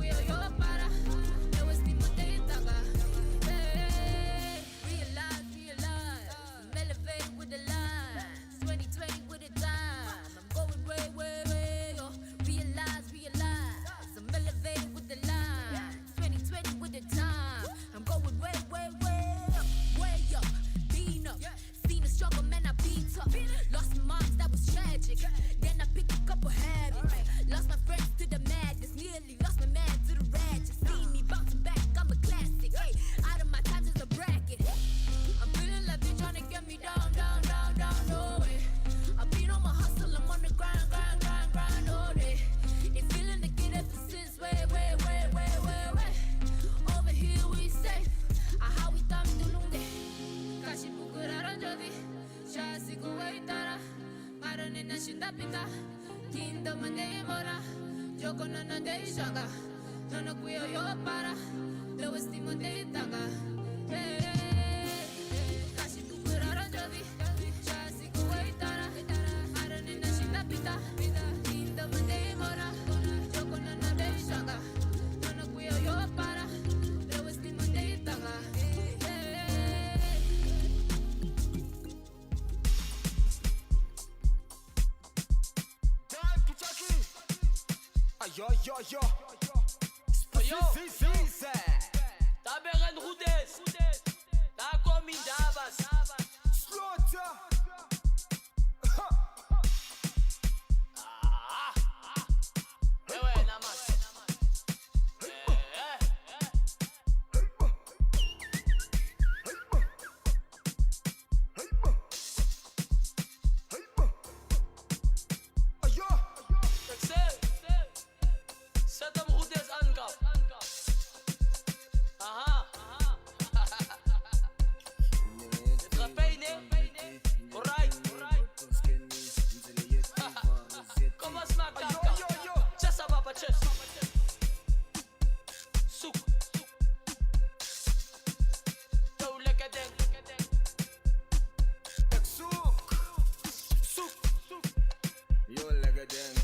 cuido yo para. Yo estimo de itaga. Hey, realize. I'm elevated with the lines. 2020 with the time. I'm going way, yo. Realize. I'm elevated with the lines. 2020 with the time. I'm going way up. Being up. Seen the struggle, man, I beat up. Lost moms, that was tragic. Then I picked a couple habits. Lost my friends to the madness. Nearly lost my man to the ratchet. See me bouncing back, I'm a classic. Hey, out of my times is a bracket. I'm feeling like they tryna get me down, no way. I've been on my hustle, I'm on the grind, all day. They feeling the kid ever since way. Over here we safe. How we thought we do day. Kashi bukuraron jodi. Shasi kuwaitara. Marane na shindapita. Kindo mande mora. Joko no de shaga. No cuido yo para. Lo estimo de itaga. Kashi bukuraron jodi. Shasi kuwaitara. Marane na shindapita. Kindo mande mora. Joko no de shaga. No cuido yo para. Lo estimo de itaga. Yo. Da beren Rudes. Da kommen Davas. Slaughter. Buena más. Zet hem goed eens aan, kap. Aha. Dit gaat pijn, hè? Alright. Kom maar, smaak dan, kap. Chessa, papa, chess. Zoek. Yo, lekker ding. Ik zoek. Yo, lekker ding.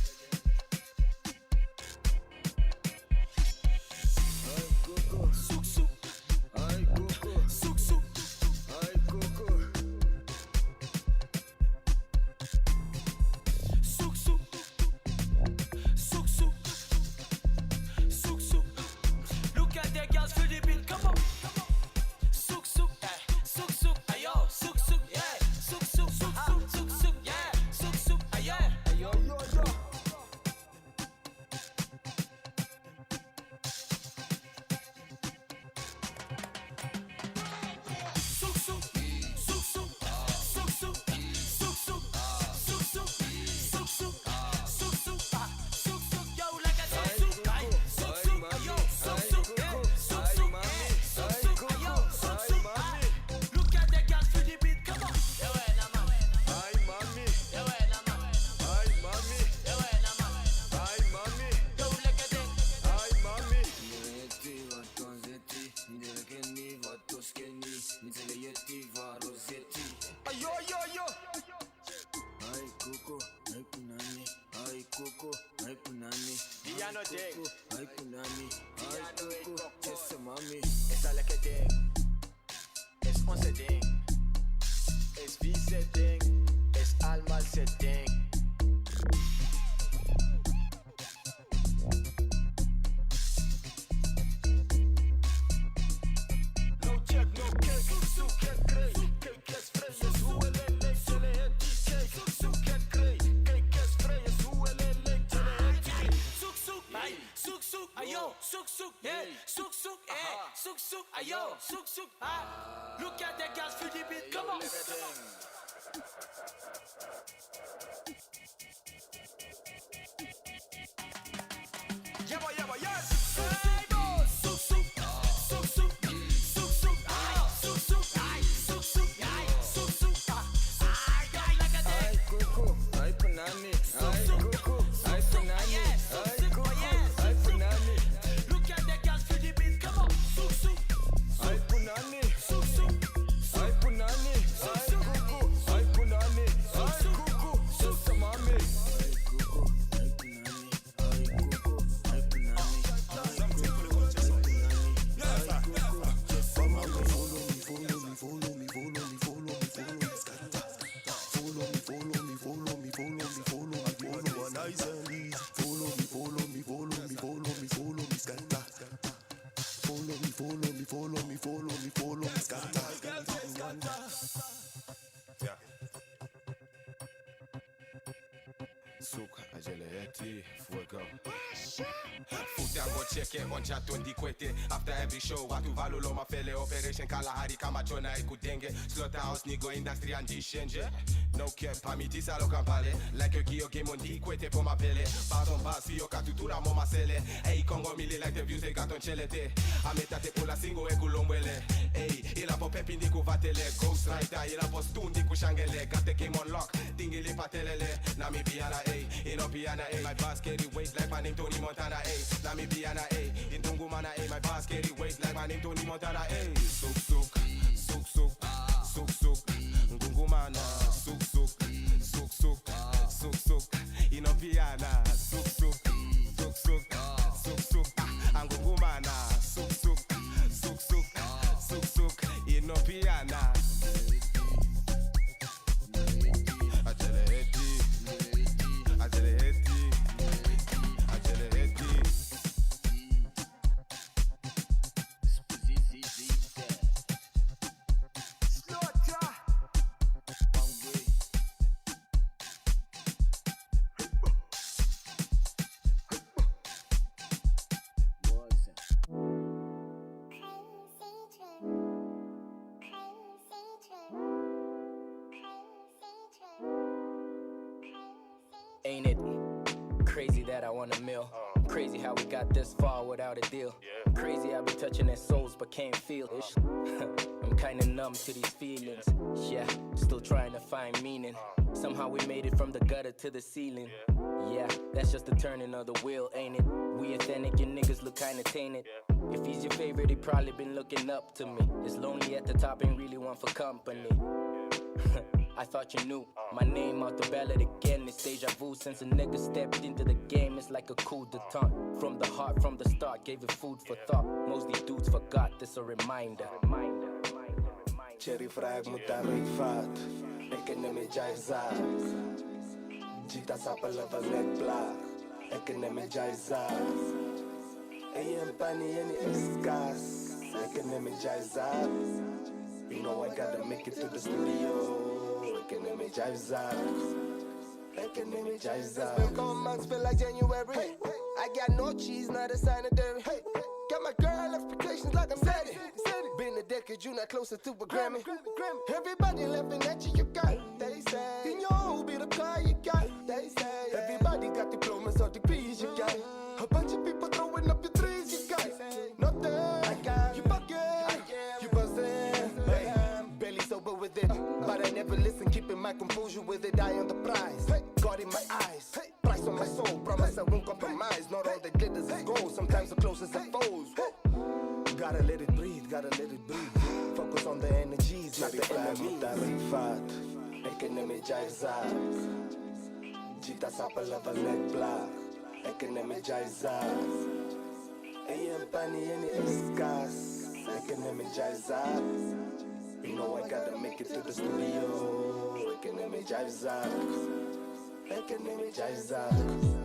Look at the girls feel the beat, come on. Yabba, yes. Suk, Angelo, fuego. Foot and go check it on chat on the kwete. After every show, watu valulo mafele. Operation Kalahari kama chona ikudenge. Slaughterhouse nigo industry and change. No cap, pamiti salo kampale. Like a kio game on the kwete for my pele. Pardon pass, yo katutura moma sele. Hey, Congo mili like the views they got on chelete. Ametate pula singo e kulombwele. Hey, ila po pepi ndiku vatele. Ghost Rider, ila po stu ndiku shangele. Got the game on lock, tingili patelele. Nami piana, hey, ino piana, hey. My boss carry weight like my name Tony Montana, hey. Nami piana, hey, in Tungumana, hey. My boss carry weight like my name Tony Montana, hey. Suk suk, suk suk, suk suk. Tungumana, suk suk, suk suk, suk suk. Ino piana, suk suk, suk suk, suk suk. Angungumana, suk suk, suk suk, suk suk. Ino piana. Ain't it crazy that I want a meal? Crazy how we got this far without a deal. Crazy how we touching their souls but can't feel it. I'm kinda numb to these feelings. Yeah, still trying to find meaning. Somehow we made it from the gutter to the ceiling. Yeah, that's just the turning of the wheel, ain't it? We authentic and niggas look kinda tainted. If he's your favorite, he probably been looking up to me. It's lonely at the top and really want for company. I thought you knew my name out the ballot again. It's deja vu since a nigga stepped into the game. It's like a coup d'etat. From the heart, from the start, gave it food for thought. Most these dudes forgot, this a reminder. Cherry frag mutarifat, economy jaizat. Jita sapala valet black, economy jaizat. AM pani any escas, economy jaizat. You know I gotta make it to the studio. Economy jaizat. Economy jaizat. It's been 4 months, feel like January. I got no cheese, not a sanitary. Got my girl expectations like I'm steady. Been a decade, you not closer to a Grammy. Everybody laughing at you, you got. They say. In your own be the car you got. They say. Everybody got diplomas or degrees, you got. A bunch of people throwing up your threes, you got. Nothing. I got. You bugging. You buzzing. Hey. Barely sober with it, but I never listen. Keeping my composure with it. Eye on the prize. God in my eyes. Price on my soul. Promise I won't compromise. Not all that glitters is gold. Sometimes the closest are foes. Gotta let it breathe, gotta let it breathe. Focus on the energies, not the enemies. Tarifat, economy jaizat. Jita sapala valet black, economy jaizat. AM pani any escas, economy jaizat. You know I gotta make it to the studio. Economy jaizat. Economy jaizat.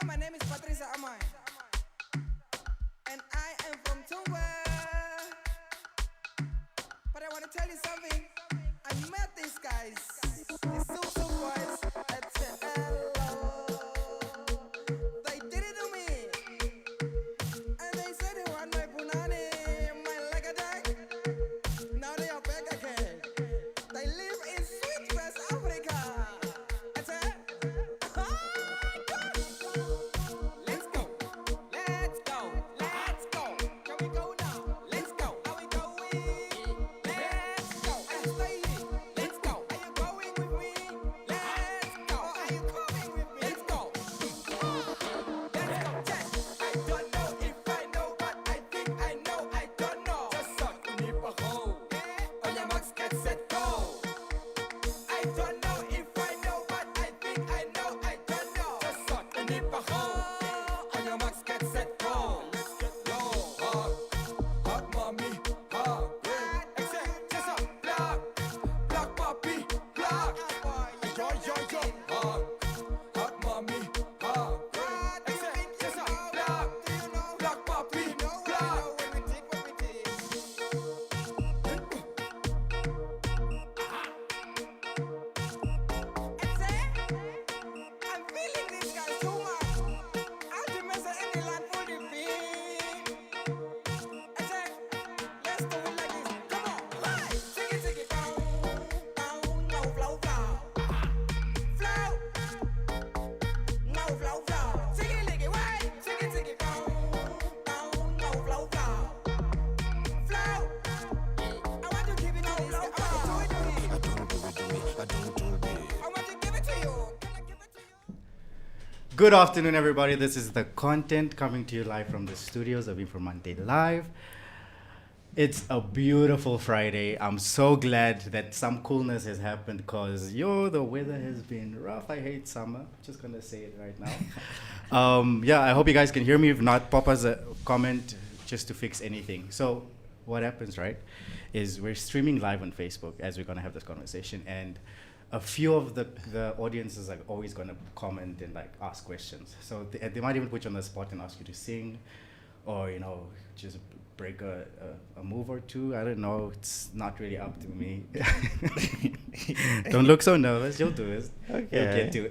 know my name is Patricia Amai, and I am from Tumba. But I want to tell you something. I met these guys, these Susu boys at hello. They did it to me, and they said they want my punani, my leg attack. Now they are back again. They live in sweet West Africa. I said, let's go, let's go, let's go. Can we go now? Let's go. Are we going? Let's go. Let's go. Are you going with me? Let's go. Are you coming with me? Let's go. Let's go. Check. I don't know if I know, but I think I know. I don't know. Just suck to me for hoe. On your marks, get set, go. I don't know if I know, but I think I know. I don't know. Just suck to me for hoe. On your marks, get set, go. Let's get low. Hot mommy, hot. Except just a block. Block puppy, block. Yo, yo, yo. Hot mommy, hot. Except just a block. Block puppy, block. I'm feeling these guys too much. Ultimate any land for the beat. Let's do it like this. Come on, hey, sing it down, down, no flow, flow, flow, no flow, flow. Sing it like it, wait, sing it down, down, no flow, flow, flow. I want to give it to you. I want to give it to you. Can I give it to you? Good afternoon, everybody. This is the content coming to you live from the studios of Informante Live. It's a beautiful Friday. I'm so glad that some coolness has happened because, the weather has been rough. I hate summer. Just going to say it right now. I hope you guys can hear me. If not, pop us a comment just to fix anything. So what happens, right, is we're streaming live on Facebook as we're going to have this conversation. And a few of the audiences are always going to comment and ask questions. So they might even put you on the spot and ask you to sing or, just break a move or two. I don't know. It's not really up to me. Don't look so nervous. You'll do it. Okay. You'll get to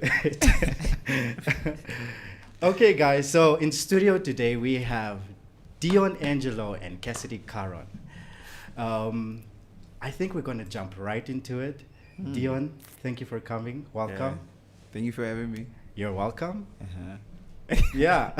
it. Okay, guys. So in studio today, we have Deon, Angelo, and Cassidy, Karon. I think we're going to jump right into it. Deon, thank you for coming. Welcome. Thank you for having me. You're welcome. Yeah.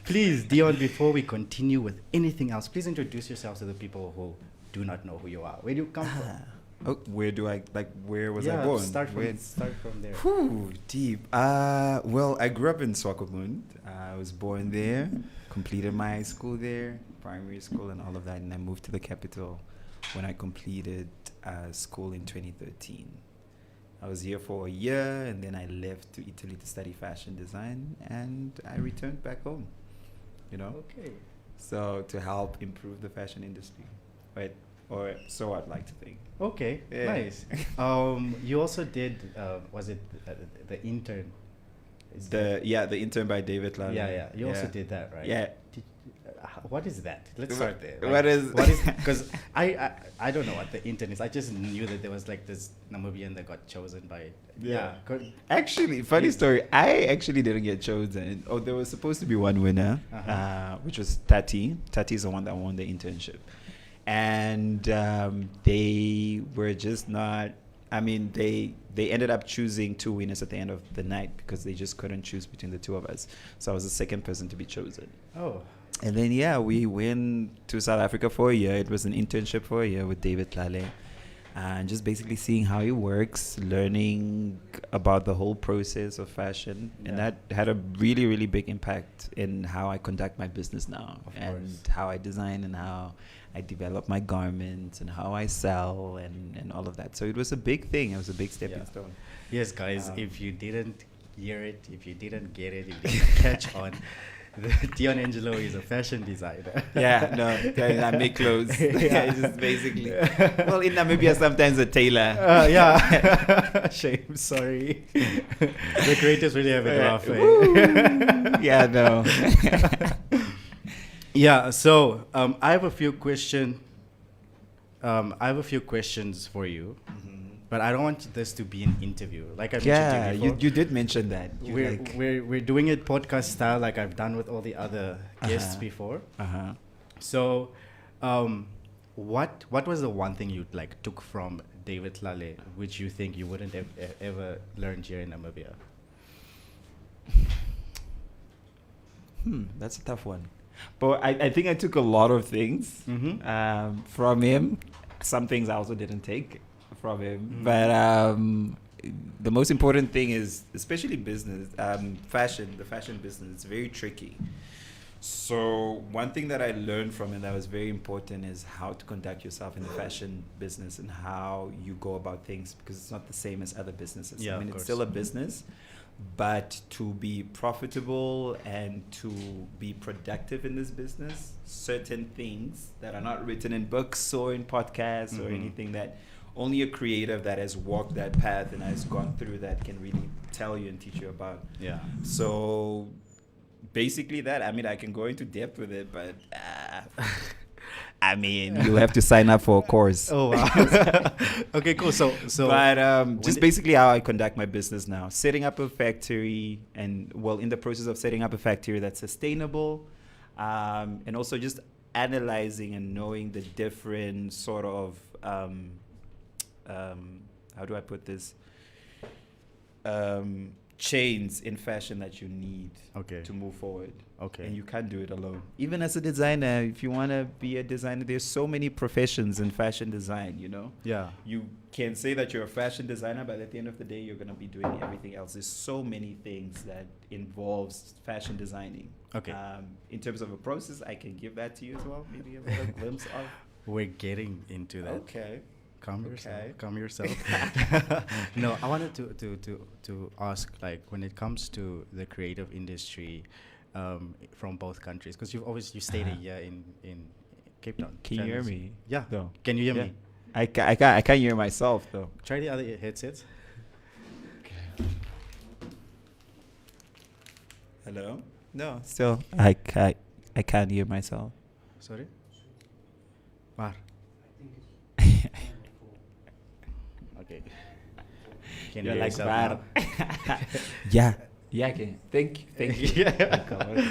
Please, Deon, before we continue with anything else, please introduce yourself to the people who do not know who you are. Where do you come from? Oh, where was I born? Start from there. Whew, deep. Well, I grew up in Swakopmund. I was born there, completed my school there, primary school and all of that, and I moved to the capital when I completed school in 2013. I was here for a year, and then I left to Italy to study fashion design, and I returned back home, Okay. So to help improve the fashion industry, right? Or so I'd like to think. Okay, Yeah. nice. You also did, was it the intern? The intern by David Lally. Yeah. You also did that, right? Yeah. What is that? Let's start there. What is? Because I don't know what the intern is. I just knew that there was this Namibian that got chosen by. Actually, funny story. I actually didn't get chosen. Oh, there was supposed to be one winner, which was Tati. Tati is the one that won the internship, and they were just not. I mean, they ended up choosing two winners at the end of the night because they just couldn't choose between the two of us. So I was the second person to be chosen. Oh. And then, we went to South Africa for a year. It was an internship for a year with David Lale. And just basically seeing how he works, learning about the whole process of fashion. Yeah. And that had a really, really big impact in how I conduct my business now. And how I design and how I develop my garments and how I sell and all of that. So it was a big thing. It was a big stepping stone. Yes, guys, if you didn't hear it, if you didn't get it, if you didn't catch on, Deon Angelo is a fashion designer. Yeah, no, I make clothes. Yeah, it's just basically. Well, in Namibia, sometimes a tailor. Yeah. Shame. Sorry. The creators really have it rough. Yeah, no. Yeah. So I have a few questions for you. But I don't want this to be an interview. Like I mentioned to you before. You did mention that. We're doing it podcast style, like I've done with all the other guests before. So, what was the one thing you like took from David Lale, which you think you wouldn't have ever learned here in Namibia? That's a tough one. But I think I took a lot of things from him. Some things I also didn't take from him. But the most important thing is, especially business, the fashion business, it's very tricky. So one thing that I learned from him that was very important is how to conduct yourself in the fashion business and how you go about things, because it's not the same as other businesses. Yeah, I mean, of it's course. still a business, but to be profitable and to be productive in this business, certain things that are not written in books or in podcasts or anything that only a creative that has walked that path and has gone through that can really tell you and teach you about. Yeah. So basically that, I mean, I can go into depth with it, but I mean, you have to sign up for a course. Oh, wow. Okay, cool. So But just basically how I conduct my business now, setting up a factory and, well, in the process of setting up a factory that's sustainable, and also just analyzing and knowing the different sort of, how do I put this? Chains in fashion that you need to move forward. Okay. And you can't do it alone. Even as a designer, if you want to be a designer, there's so many professions in fashion design, you know? Yeah. You can say that you're a fashion designer, but at the end of the day, you're going to be doing everything else. There's so many things that involves fashion designing. Okay. In terms of a process, I can give that to you as well. Maybe a little glimpse of. We're getting into that. Okay. Calm yourself. No, I wanted to ask, like, when it comes to the creative industry, from both countries, because you stayed a year in Cape Town. Can you hear me? Yeah. No. Can you hear me? I can't hear myself though. Try the other headsets. Hello? No, still I can't hear myself. Sorry. Waar? Okay. Can you You're hear like yourself bad. now? Yeah. Yeah, okay. Thank you. Yeah.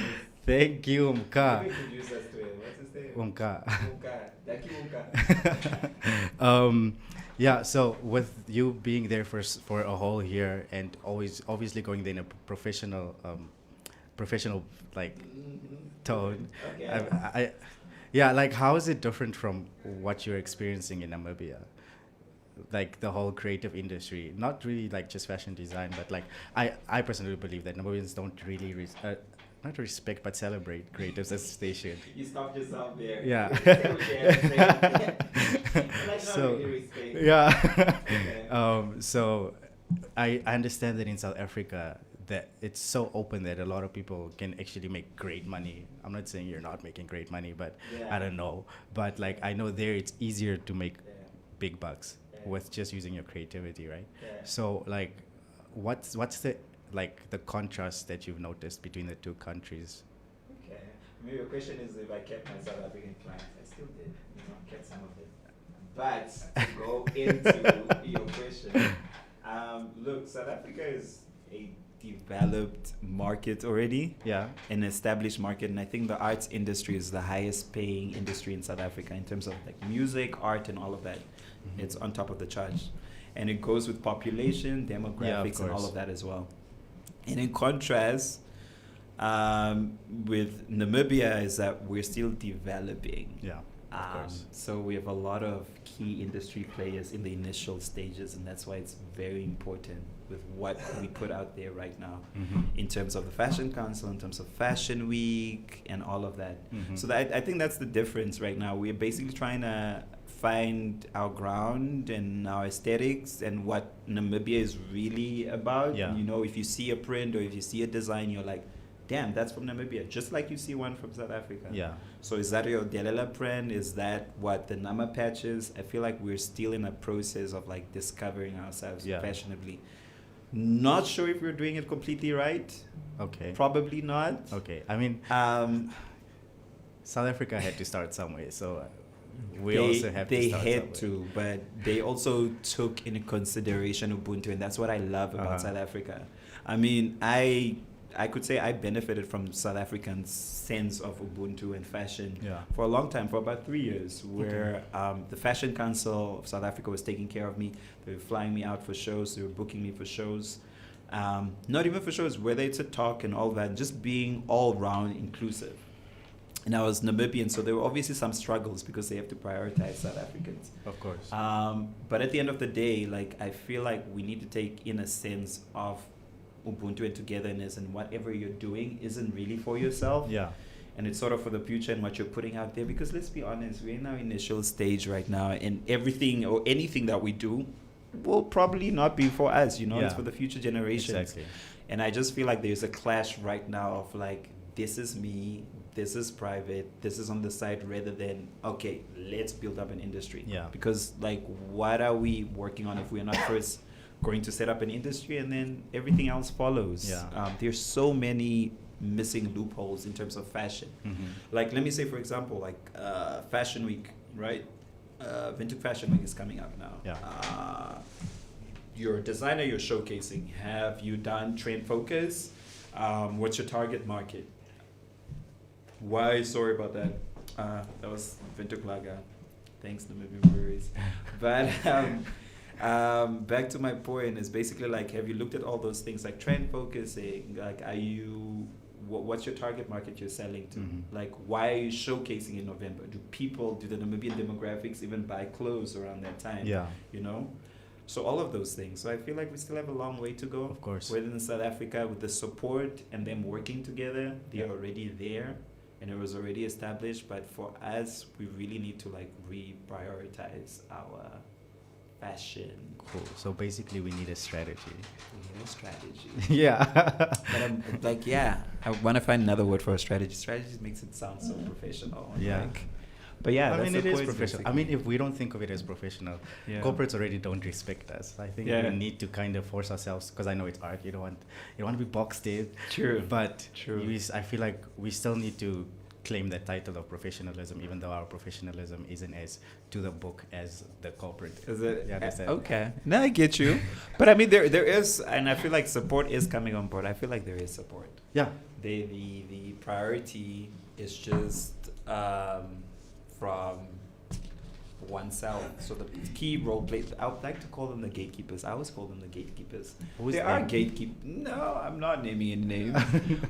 Thank you, Umka. What's his name? Umka. Daki Umka. Yeah, so with you being there for a whole year and always obviously going there in a professional like tone, Okay. yeah, like how is it different from what you're experiencing in Namibia? Like the whole creative industry, not really like just fashion design, but like I personally believe that Namibians don't really not respect but celebrate creatives as station. You stopped yourself there. Yeah. So Okay. yeah. So I understand that in South Africa that it's so open that a lot of people can actually make great money. I'm not saying you're not making great money, but I don't know. But like I know there it's easier to make big bucks with just using your creativity, right? So like what's the like the contrast that you've noticed between the two countries? Okay. Maybe your question is if I kept my South African clients. I still did. Kept some of it. But to go into your question, look, South Africa is a developed market already. Yeah. An established market, and I think the arts industry is the highest paying industry in South Africa in terms of like music, art, and all of that. It's on top of the charts, and it goes with population, demographics, and all of that as well. And in contrast, with Namibia is that we're still developing. Yeah, of course. So we have a lot of key industry players in the initial stages, and that's why it's very important with what we put out there right now in terms of the Fashion Council, in terms of Fashion Week, and all of that. So I think that's the difference right now. We're basically trying to find our ground and our aesthetics and what Namibia is really about. Yeah. You know, if you see a print or if you see a design, you're like, damn, that's from Namibia, just like you see one from South Africa. Yeah. So is that your Delela brand? Is that what the Nama patch is? I feel like we're still in a process of like discovering ourselves fashionably. Not sure if we're doing it completely right. Okay. Probably not. Okay. I mean, South Africa had to start somewhere, so we also have to start They somewhere. had to, but they also took into consideration Ubuntu, and that's what I love about South Africa. I mean, I could say I benefited from South African sense of Ubuntu and fashion for a long time, for about 3 years, where the Fashion Council of South Africa was taking care of me. They were flying me out for shows. They were booking me for shows. Not even for shows, whether it's a talk and all that, just being all round inclusive. And I was Namibian, so there were obviously some struggles because they have to prioritize South Africans. Of course. But at the end of the day, like, I feel like we need to take in a sense of Ubuntu and togetherness, and whatever you're doing isn't really for yourself. Yeah. And it's sort of for the future and what you're putting out there. Because let's be honest, we're in our initial stage right now, and everything or anything that we do will probably not be for us, you know, it's for the future generations. Exactly. And I just feel like there's a clash right now of like, this is me, this is private, this is on the side, rather than, okay, let's build up an industry. Yeah. Because like, what are we working on if we're not first going to set up an industry and then everything else follows? Yeah. There's so many missing loopholes in terms of fashion. Like, let me say, for example, like Fashion Week, right? Vintage Fashion Week is coming up now. Yeah. You're a designer, you're showcasing. Have you done trend focus? What's your target market? Why? Sorry about that. That was Vintage Lager. Thanks, Namibian Breweries. But back to my point is basically like, have you looked at all those things like trend focusing? Like, are you, what's your target market you're selling to? Like, why are you showcasing in November? Do the Namibian demographics even buy clothes around that time? Yeah. You know? So all of those things. So I feel like we still have a long way to go. Of course. Whether in South Africa with the support and them working together, they're already there and it was already established. But for us, we really need to like reprioritize our fashion. Cool. So basically, we need a strategy. We need a strategy. Yeah. But I'm like, I want to find another word for a strategy. Strategy makes it sound so professional. Yeah. Like, but yeah, I mean, that's it the is point, professional. basically. I mean, if we don't think of it as professional, corporates already don't respect us. I think we need to kind of force ourselves, because I know it's art. You don't want to be boxed in. True. But I feel like we still need to claim that title of professionalism, even though our professionalism isn't as to the book as the corporate. Is it? You understand? Okay. No, I get you. But I mean, there is, and I feel like support is coming on board. I feel like there is support. Yeah. The priority is just from oneself. So the key role played, I would like to call them the gatekeepers. I always call them the gatekeepers. Who's There are them? gatekeepers. No, I'm not naming any names.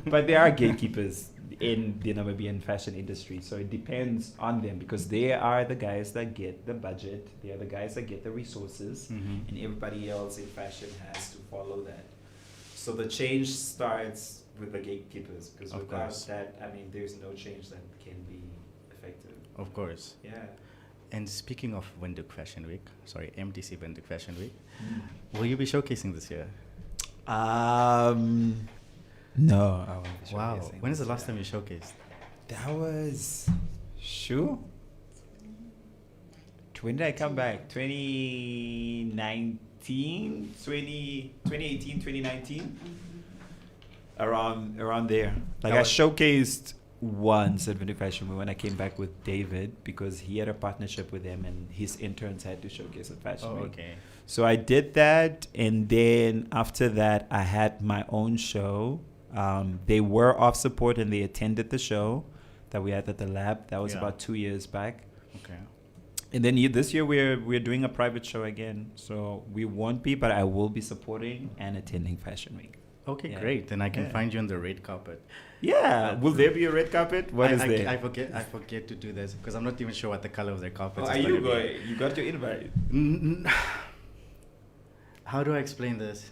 But there are gatekeepers in the Namibian fashion industry. So it depends on them, because they are the guys that get the budget. They are the guys that get the resources. And everybody else in fashion has to follow that. So the change starts with the gatekeepers, because Of without course. that, I mean, there's no change that can be effective. Of course. Yeah. And speaking of Windhoek Fashion Week, MTC Windhoek Fashion Week, will you be showcasing this year? No, I won't be Wow. showcasing When is the this last year. time you showcased? That was, when did I come back? 2019, 2018, 2019? Around there. Like, I showcased once at Vintage Fashion Week when I came back with David, because he had a partnership with him and his interns had to showcase at Fashion Week. Okay. So I did that, and then after that, I had my own show. They were off support and they attended the show that we had at the lab. That was about 2 years back. Okay. And then this year we're doing a private show again. So we won't be, but I will be supporting and attending Fashion Week. Okay, Yeah. great. Then I can Yeah. find you on the red carpet. Yeah. Will there be a red carpet? What is there? I forget to do this because I'm not even sure what the color of the carpet Oh, is. are you gonna be. going? You got your invite. How do I explain this?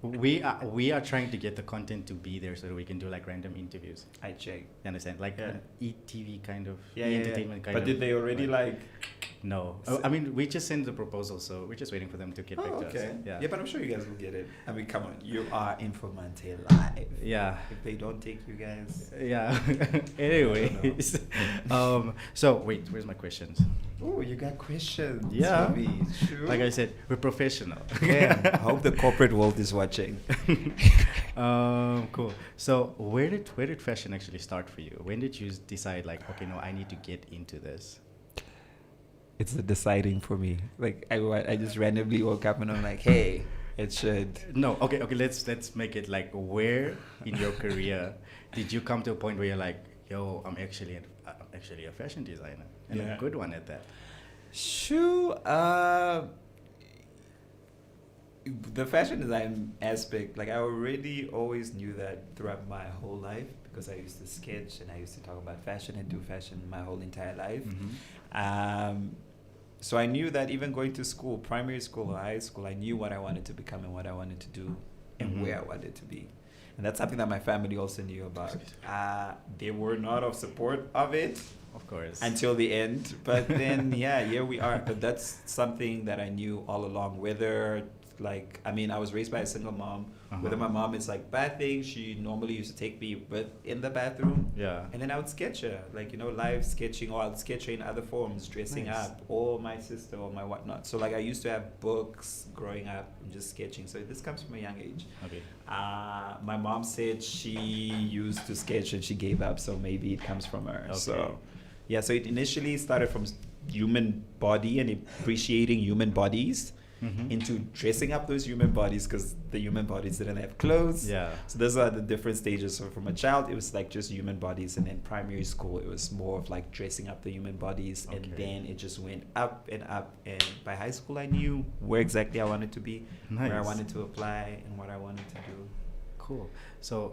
We are trying to get the content to be there so that we can do like random interviews. I check. You understand? Like an ETV kind of Yeah, entertainment kind of. But did they already like No. I mean, we just sent the proposal, so we're just waiting for them to get back to us. Yeah, but I'm sure you guys will get it. I mean, come on, you are Informante live. Yeah. If they don't take you guys, Yeah. Anyways, so wait, where's my questions? oh, you got questions. Yeah. for me. Sure. Like I said, we're professional. Yeah, I hope the corporate world is watching. Cool. So where did fashion actually start for you? When did you decide like, okay, no, I need to get into this? It's the deciding for me. Like I just randomly woke up and I'm like, hey, it should. No, okay, let's make it like, where in your career did you come to a point where you're like, yo, I'm actually a fashion designer and a good one at that? Sure. The fashion design aspect, like I already always knew that throughout my whole life because I used to sketch and I used to talk about fashion and do fashion my whole entire life. So I knew that even going to school, primary school or high school, I knew what I wanted to become and what I wanted to do and where I wanted to be. And that's something that my family also knew about. They were not of support of it. Of course. Until the end. But then, yeah, here we are. But that's something that I knew all along. Whether, like, I mean, I was raised by a single mom. Whether my mom is like bathing, she normally used to take me in the bathroom. Yeah. And then I would sketch her, like, you know, live sketching, or I'd sketch her in other forms, dressing up, or my sister or my whatnot. So, like, I used to have books growing up and just sketching. So this comes from a young age. Okay. My mom said she used to sketch and she gave up, so maybe it comes from her. Okay. So, yeah, so it initially started from human body and appreciating human bodies. Into dressing up those human bodies because the human bodies didn't have clothes. Yeah. So those are the different stages. So from a child, it was like just human bodies, and then primary school, it was more of like dressing up the human bodies, and then it just went up and up. And by high school, I knew where exactly I wanted to be, where I wanted to apply, and what I wanted to do. Cool. So,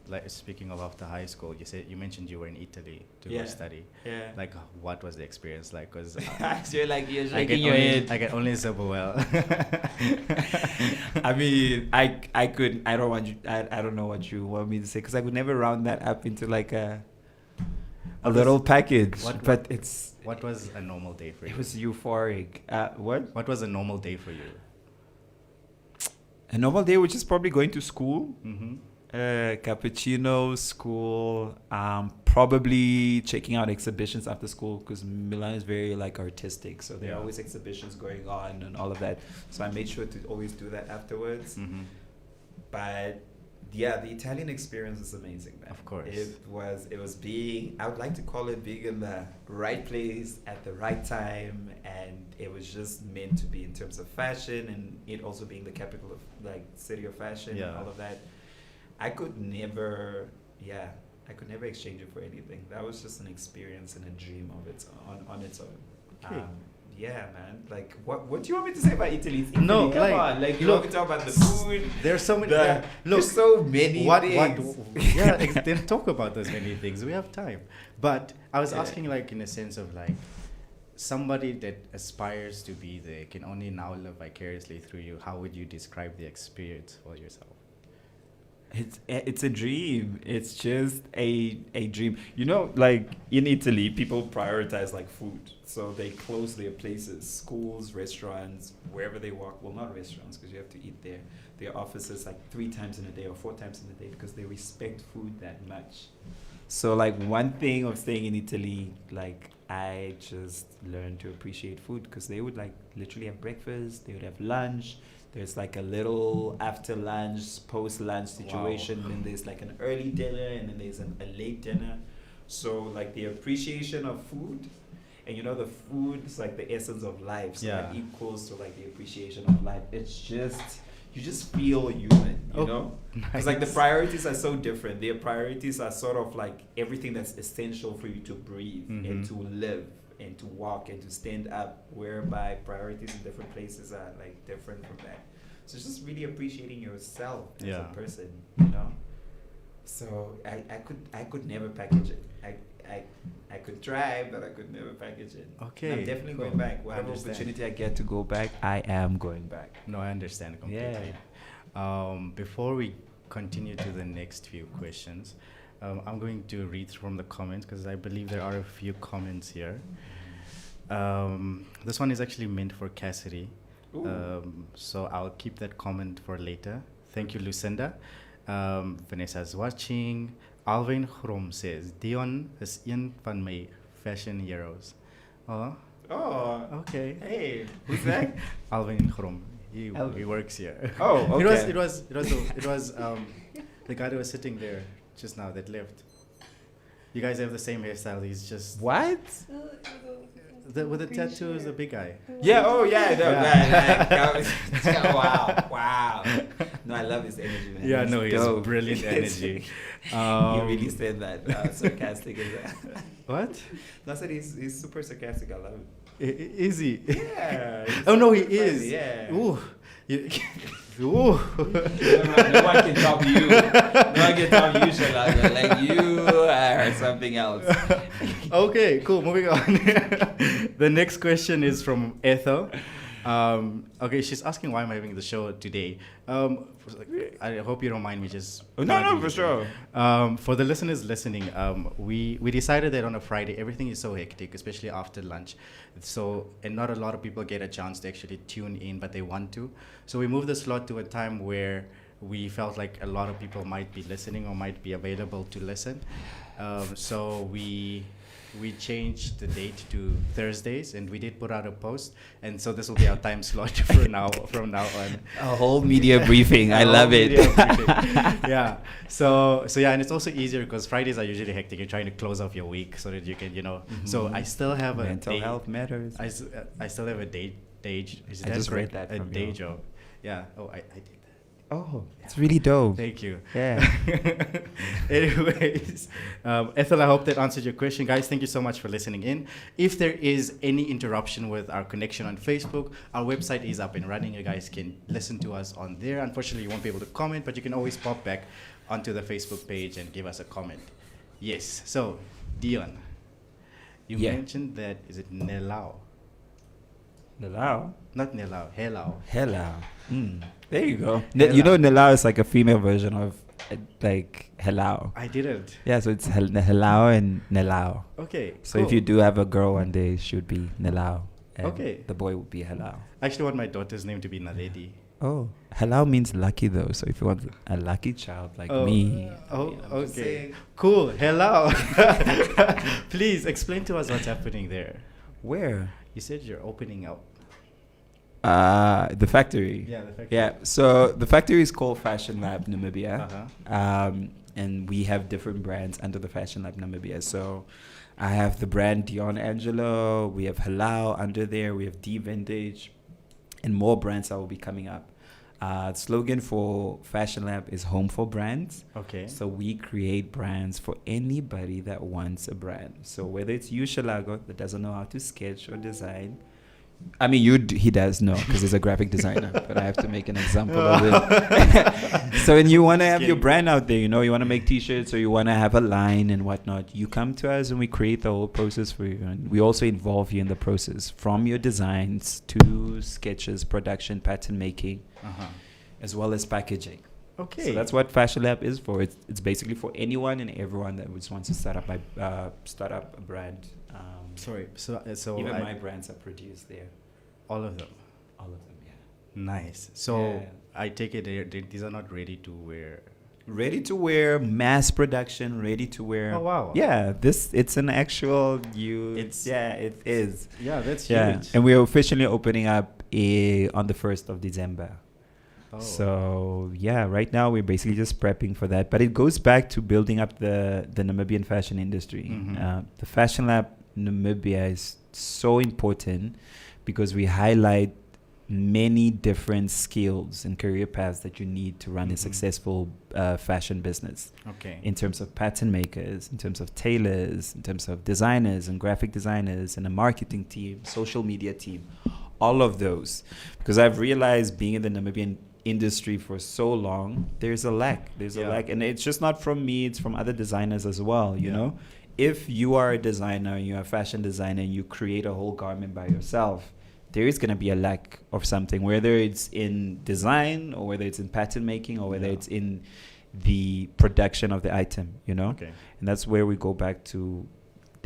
like speaking of after high school, you mentioned you were in Italy to study. Yeah. Like, what was the experience like? Because you're shaking your head. I can only super well. I mean, I could. I don't want you. I don't know what you want me to say because I could never round that up into like a little package. What was a normal day for you? It was euphoric. What? What was a normal day for you? A normal day, which is probably going to school. Cappuccino, school, probably checking out exhibitions after school because Milan is very like artistic, so there are always exhibitions going on and all of that. So I made sure to always do that afterwards. But yeah, the Italian experience is amazing, man. Of course, it was being. I would like to call it being in the right place at the right time, and it was just meant to be in terms of fashion, and it also being the capital of like city of fashion and all of that. I could never exchange it for anything. That was just an experience and a dream of its on its own. Okay. Yeah, man. Like, what do you want me to say about Italy? It's Italy. No, come on. Like, you want me to talk about the food? There's so many. There's so many things. Then talk about those many things. We have time. But I was asking, like, in a sense of like, somebody that aspires to be there can only now live vicariously through you. How would you describe the experience for yourself? It's a dream. It's just a dream. You know, like in Italy, people prioritize like food. So they close their places, schools, restaurants, wherever they walk. Well, not restaurants because you have to eat there. Their offices like 3 times in a day or 4 times in a day because they respect food that much. So like one thing of staying in Italy, like I just learned to appreciate food because they would like literally have breakfast. They would have lunch. There's like a little after lunch, post lunch situation. Then there's like an early dinner and then there's a late dinner. So like the appreciation of food, and you know the food is like the essence of life. So it equals to like the appreciation of life. It's just, you just feel human, you know? Because like the priorities are so different. Their priorities are sort of like everything that's essential for you to breathe and to live and to walk and to stand up, whereby priorities in different places are like different from that. So it's just really appreciating yourself as a person, you know? So I could never package it. I could try, but I could never package it. Okay. I'm definitely going back. Whatever opportunity I get to go back, I am going back. No, I understand completely. Before we continue to the next few questions, I'm going to read from the comments because I believe there are a few comments here. This one is actually meant for Cassidy. So I'll keep that comment for later. Thank you, Lucinda. Vanessa's watching. Alvin Chrom says, Deon is een van my fashion heroes. Oh, okay. Hey, who's that? Alvin Chrom. He Alvin. works here. Oh, okay. It was the guy that was sitting there just now that left. You guys have the same hairstyle. He's just What? with the tattoos, the big guy. Yeah, oh yeah, no, Yeah. man, wow. No, I love his energy, man. Yeah, He's no, he's dope. brilliant energy. You really said that sarcastic. What? No, I said he's super sarcastic. I love it. Is he? Yeah. Oh no, he funny, is. yeah. Ooh. Ooh. No one can top you. No one can top you, Scharlarco. Like you are something else. Okay, cool. Moving on. The next question is from Ethel. Okay, she's asking why I'm having the show today. I hope you don't mind me just. No, plugging for it sure. in. For the listeners listening, we decided that on a Friday everything is so hectic, especially after lunch. So and not a lot of people get a chance to actually tune in, but they want to. So we moved the slot to a time where we felt like a lot of people might be listening or might be available to listen. So we changed the date to Thursdays, and we did put out a post, and so this will be our time slot from now on. A whole media briefing. I love it. Yeah. So yeah, and it's also easier because Fridays are usually hectic. You're trying to close off your week so that you can, So I still have a Mental day, health matters. I still have a day. Is I just read that a from day you. job. Yeah. Oh, I did that. Oh, it's really dope. Thank you. Yeah. Anyways, Ethel, I hope that answered your question. Guys, thank you so much for listening in. If there is any interruption with our connection on Facebook, our website is up and running. You guys can listen to us on there. Unfortunately, you won't be able to comment, but you can always pop back onto the Facebook page and give us a comment. Yes. So, Deon, you Yeah. mentioned that, is it Nelau? Nelau? Not Nelau, Helau. Hello. There you go. Hello. You know, Nelau is like a female version of like hello. I didn't. Yeah, so it's hello and Nelau. Okay. So cool. if you do have a girl one day, she would be Nelau. And Okay. the boy would be hello. I actually want my daughter's name to be Naledi. Oh, hello means lucky though. So if you want a lucky child like me. Oh, I'm just okay. saying. Cool. Hello. Please explain to us what's happening there. Where? You said you're opening up. The factory. Yeah, the factory. Yeah, so the factory is called Fashion Lab Namibia. Uh-huh. And we have different brands under the Fashion Lab Namibia. So I have the brand Deon Angelo, we have Halal under there, we have D Vintage, and more brands that will be coming up. Slogan for Fashion Lab is Home for Brands. Okay. So we create brands for anybody that wants a brand. So whether it's you, Scharlarco, that doesn't know how to sketch or design. I mean, he does know because he's a graphic designer, but I have to make an example of it. So when you want to have your brand out there, you want to make T-shirts or you want to have a line and whatnot, you come to us and we create the whole process for you. And we also involve you in the process from your designs to sketches, production, pattern making, as well as packaging. Okay. So that's what Fashion Lab is for. It's basically for anyone and everyone that just wants to start up a brand. Sorry. So Even my brands are produced there. all of them. All of them, yeah. Nice. So Yeah. I take it these are not ready to wear. Ready to wear, mass production, ready to wear. Oh, wow. Yeah, it's an actual it is. Yeah, that's Yeah, huge. and we're officially opening up on the 1st of December. Oh. So yeah, right now we're basically just prepping for that. But it goes back to building up the Namibian fashion industry. The Fashion Lab Namibia is so important because we highlight many different skills and career paths that you need to run a successful fashion business. Okay. In terms of pattern makers, in terms of tailors, in terms of designers and graphic designers and a marketing team, social media team, all of those. Because I've realized being in the Namibian industry for so long, there's a lack. There's a lack. And it's just not from me, it's from other designers as well, you know? If you are a designer and you're a fashion designer and you create a whole garment by yourself, there is going to be a lack of something, whether it's in design or whether it's in pattern making or whether it's in the production of the item, Okay. And that's where we go back to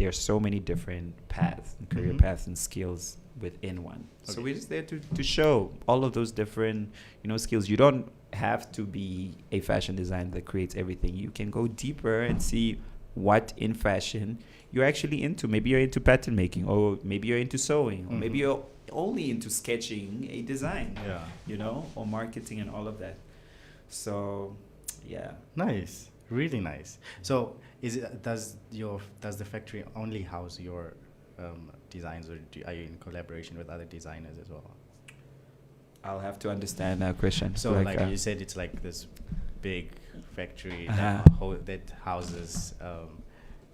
there's so many different paths, and career paths and skills within one. So Okay. we're just there to show all of those different, skills. You don't have to be a fashion designer that creates everything. You can go deeper and see what in fashion you're actually into. Maybe you're into pattern making, or maybe you're into sewing, or maybe you're only into sketching a design, or marketing and all of that. So, yeah. Nice, really nice. So, does the factory only house your designs, or are you in collaboration with other designers as well? I'll have to understand that question. So, like you said, it's like this big factory that houses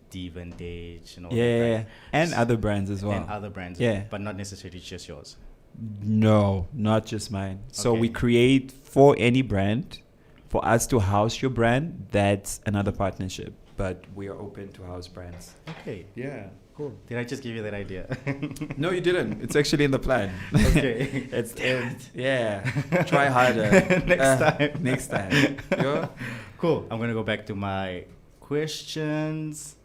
Devon, Dage, and all that, right? And other brands as well. And other brands, but not necessarily just yours. No, not just mine. So Okay. we create for any brand. For us to house your brand, that's another partnership. But we are open to house brands. Okay, Yeah. cool. Did I just give you that idea? No, you didn't. It's actually in the plan. Okay. Yeah. Try harder. Next time. Yeah. Cool. I'm gonna go back to my questions.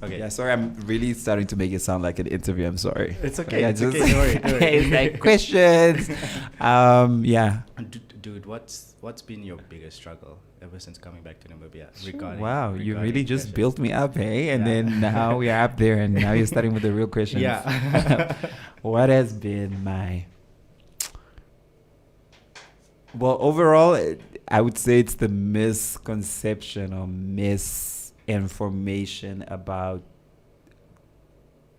Okay. Yeah, sorry, I'm really starting to make it sound like an interview. I'm sorry. It's okay. Yeah, It's okay. Don't worry. Don't worry. It's like questions. Yeah. Dude, what's been your biggest struggle ever since coming back to Namibia? Wow, you regarding really just fashion? built me up, hey? And Yeah. then now we're up there, and now you're starting with the real questions. Yeah. What has been my... Well, overall, I would say it's the misconception or misinformation about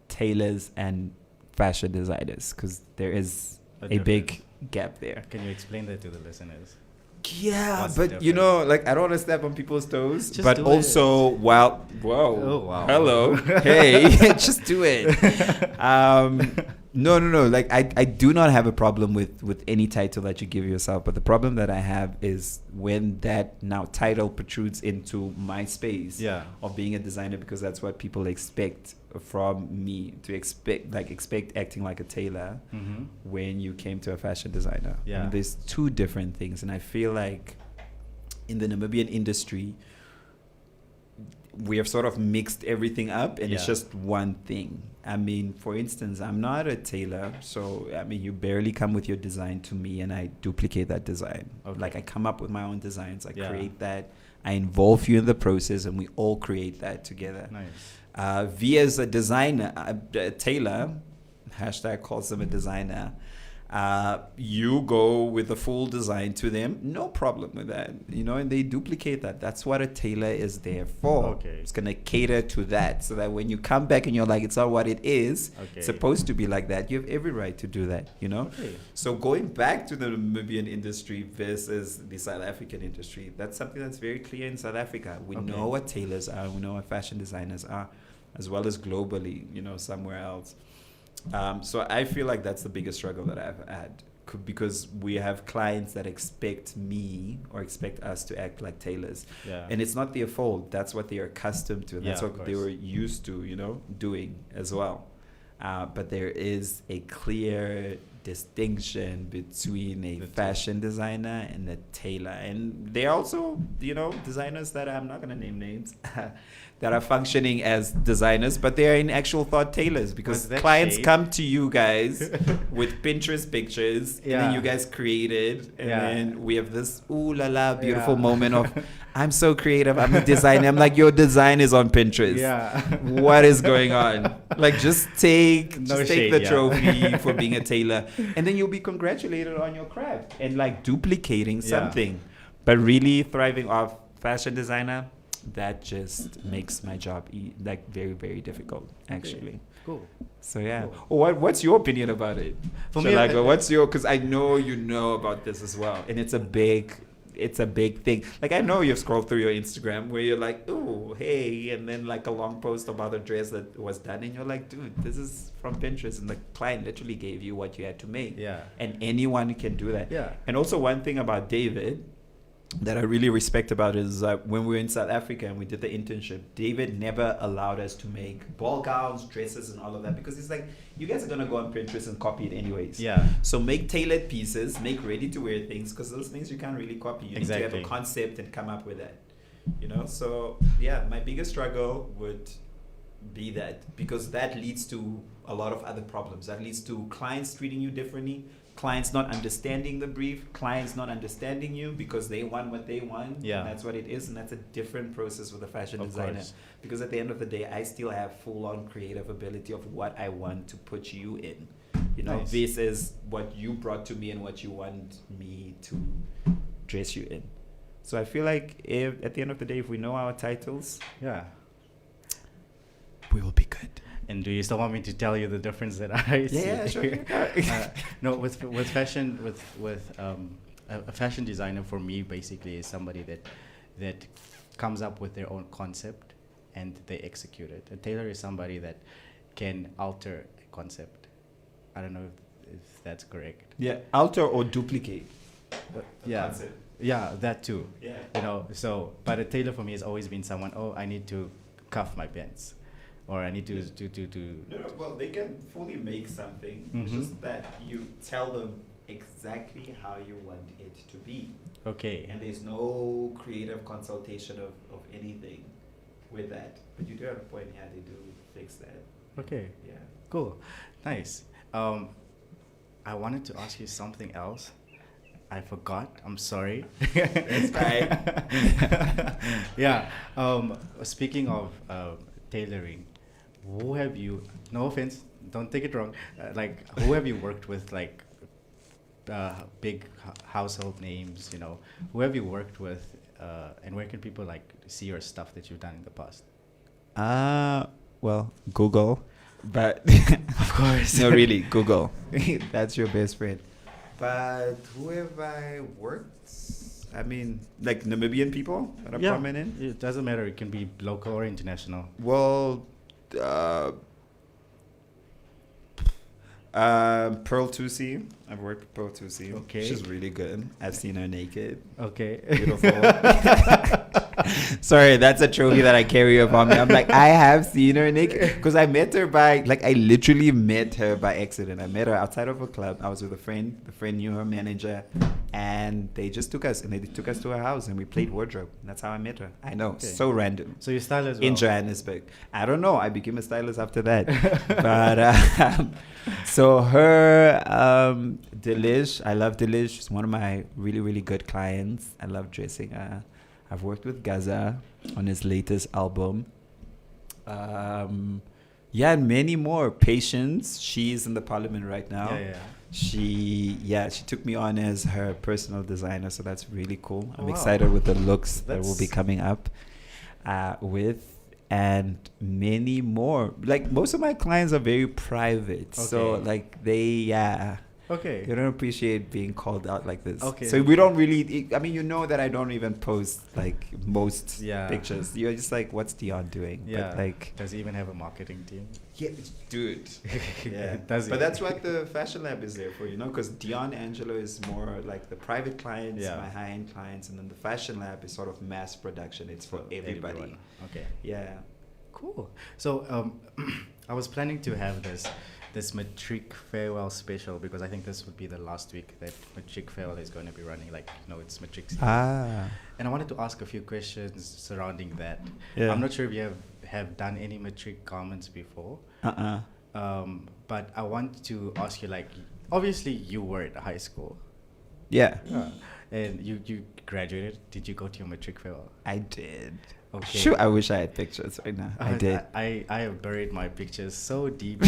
tailors and fashion designers, because there is a big gap there. Can you explain that to the listeners? Yeah, What's the but difference? I don't want to step on people's toes. Just but do also, whoa, Oh, wow. hello, hey, just do it. No. Like, I do not have a problem with any title that you give yourself. But the problem that I have is when that now title protrudes into my space of being a designer, because that's what people expect from me to expect acting like a tailor when you came to a fashion designer. Yeah. And there's two different things. And I feel like in the Namibian industry, we have sort of mixed everything up, and it's just one thing. I mean, for instance, I'm not a tailor, so I mean, you barely come with your design to me, and I duplicate that design. Okay. Like, I come up with my own designs, I create that, I involve you in the process, and we all create that together. Nice. V as a designer, a tailor, hashtag calls them a designer. You go with the full design to them, no problem with that, and they duplicate that. That's what a tailor is there for. Okay. It's going to cater to that, so that when you come back and you're like, it's not what it is, it's supposed to be like that, you have every right to do that, Okay. So going back to the Namibian industry versus the South African industry, that's something that's very clear in South Africa. We know what tailors are, we know what fashion designers are, as well as globally, somewhere else. So I feel like that's the biggest struggle that I've had, because we have clients that expect me or expect us to act like tailors. Yeah. And it's not their fault. That's what they are accustomed to. That's what they were used to, doing as well. But there is a clear distinction between a fashion designer and a tailor. And they're also, designers that I'm not going to name names that are functioning as designers, but they're in actual thought tailors, because clients come to you guys with Pinterest pictures, and then you guys created, and then we have this ooh la la beautiful moment of, I'm so creative, I'm a designer. I'm like, your design is on Pinterest. Yeah. What is going on? Like, just take the trophy yeah. for being a tailor, and then you'll be congratulated on your craft and like duplicating something. But really thriving off fashion designer, that just makes my job like very, very difficult, actually. Cool. So yeah. Cool. What's your opinion about it? For Scharlarco, me, what's your? Because I know you know about this as well, and it's a big thing. Like, I know you've scrolled through your Instagram where you're like, oh, hey, and then like a long post about a dress that was done, and you're like, dude, this is from Pinterest, and the client literally gave you what you had to make. Yeah. And anyone can do that. Yeah. And also one thing about David that I really respect about it is that when we were in South Africa and we did the internship, David never allowed us to make ball gowns, dresses, and all of that, because he's like, you guys are going to go on Pinterest and copy it anyways. Yeah. So make tailored pieces, make ready-to-wear things, because those things you can't really copy. You need to have a concept and come up with that. You know, so yeah, my biggest struggle would be that, because that leads to a lot of other problems. That leads to clients treating you differently, clients not understanding the brief, clients not understanding you because they want what they want. Yeah. And that's what it is, and that's a different process with a fashion Of designer. course. Because at the end of the day, I still have full-on creative ability of what I want to put you in. You know, Nice. this is what you brought to me and what you want me to dress you in. So I feel like if at the end of the day, if we know our titles, Yeah. we will be good. And do you still want me to tell you the difference that I see? Yeah, sure. No, with fashion, a fashion designer for me basically is somebody that comes up with their own concept and they execute it. A tailor is somebody that can alter a concept. I don't know if that's correct. Yeah, alter or duplicate. The Yeah. concept. Yeah, that too. Yeah. You know, so but a tailor for me has always been someone. Oh, I need to cuff my pants, or I need to No, well, they can fully make something. It's Mhm. just that you tell them exactly how you want it to be. Okay. And there's no creative consultation of anything with that. But you do have a point, yeah, they do fix that. Okay. Yeah. Cool. Nice. I wanted to ask you something else. I forgot. I'm sorry. That's fine. Yeah. Speaking of tailoring, who have you? No offense. Don't take it wrong. Like, who have you worked with? Like, big household names. You know, who have you worked with? And where can people like see your stuff that you've done in the past? Well, Google. But Of course. no, really, Google. That's your best friend. But who have I worked? I mean, like Namibian people that are Yeah. prominent. It doesn't matter. It can be local or international. Well, Pearl Tusi. I've worked with Pearl Tusi. Okay. She's really good. I've seen her naked. Okay. Beautiful. Sorry, that's a trophy that I carry upon me. I'm like, I have seen her naked. Because I met her I literally met her by accident. I met her outside of a club. I was with a friend. The friend knew her manager. And they just took us. And they took us to her house. And we played wardrobe. That's how I met her. I know. Okay. So random. So you style as well. In Johannesburg. I don't know. I became a stylist after that. But so her, Delish, I love Delish. She's one of my really, really good clients. I love dressing her. I've worked with Gaza on his latest album. Yeah, and many more. Patience. She's in the parliament right now. Yeah. She took me on as her personal designer, so that's really cool. I'm Wow. excited with the looks that will be That's- coming up with, and many more. Like, most of my clients are very private, so Okay. like they Okay. don't appreciate being called out like this. Okay. So we don't really. I mean, you know that I don't even post like most Yeah. pictures. You're just like, what's Deon doing? Yeah. But like, Does he even have a marketing team? yeah, dude. Yeah. Does he? But that's what the fashion lab is there for, you know, because Deon Angelo is more like the private clients, Yeah. my high-end clients, and then the fashion lab is sort of mass production. It's for everybody. Everyone. Okay. Yeah. Cool. So I was planning to have this matric farewell special because I think this would be the last week that matric farewell is going to be running. Like, you know, it's matric season. And I wanted to ask a few questions surrounding that. Yeah. I'm not sure if you have done any matric garments before. But I want to ask you, like, obviously you were at high school. Yeah. And you graduated. Did you go to your matric farewell? I did. Okay. Sure, I wish I had pictures right now. I did. I have buried my pictures so deep.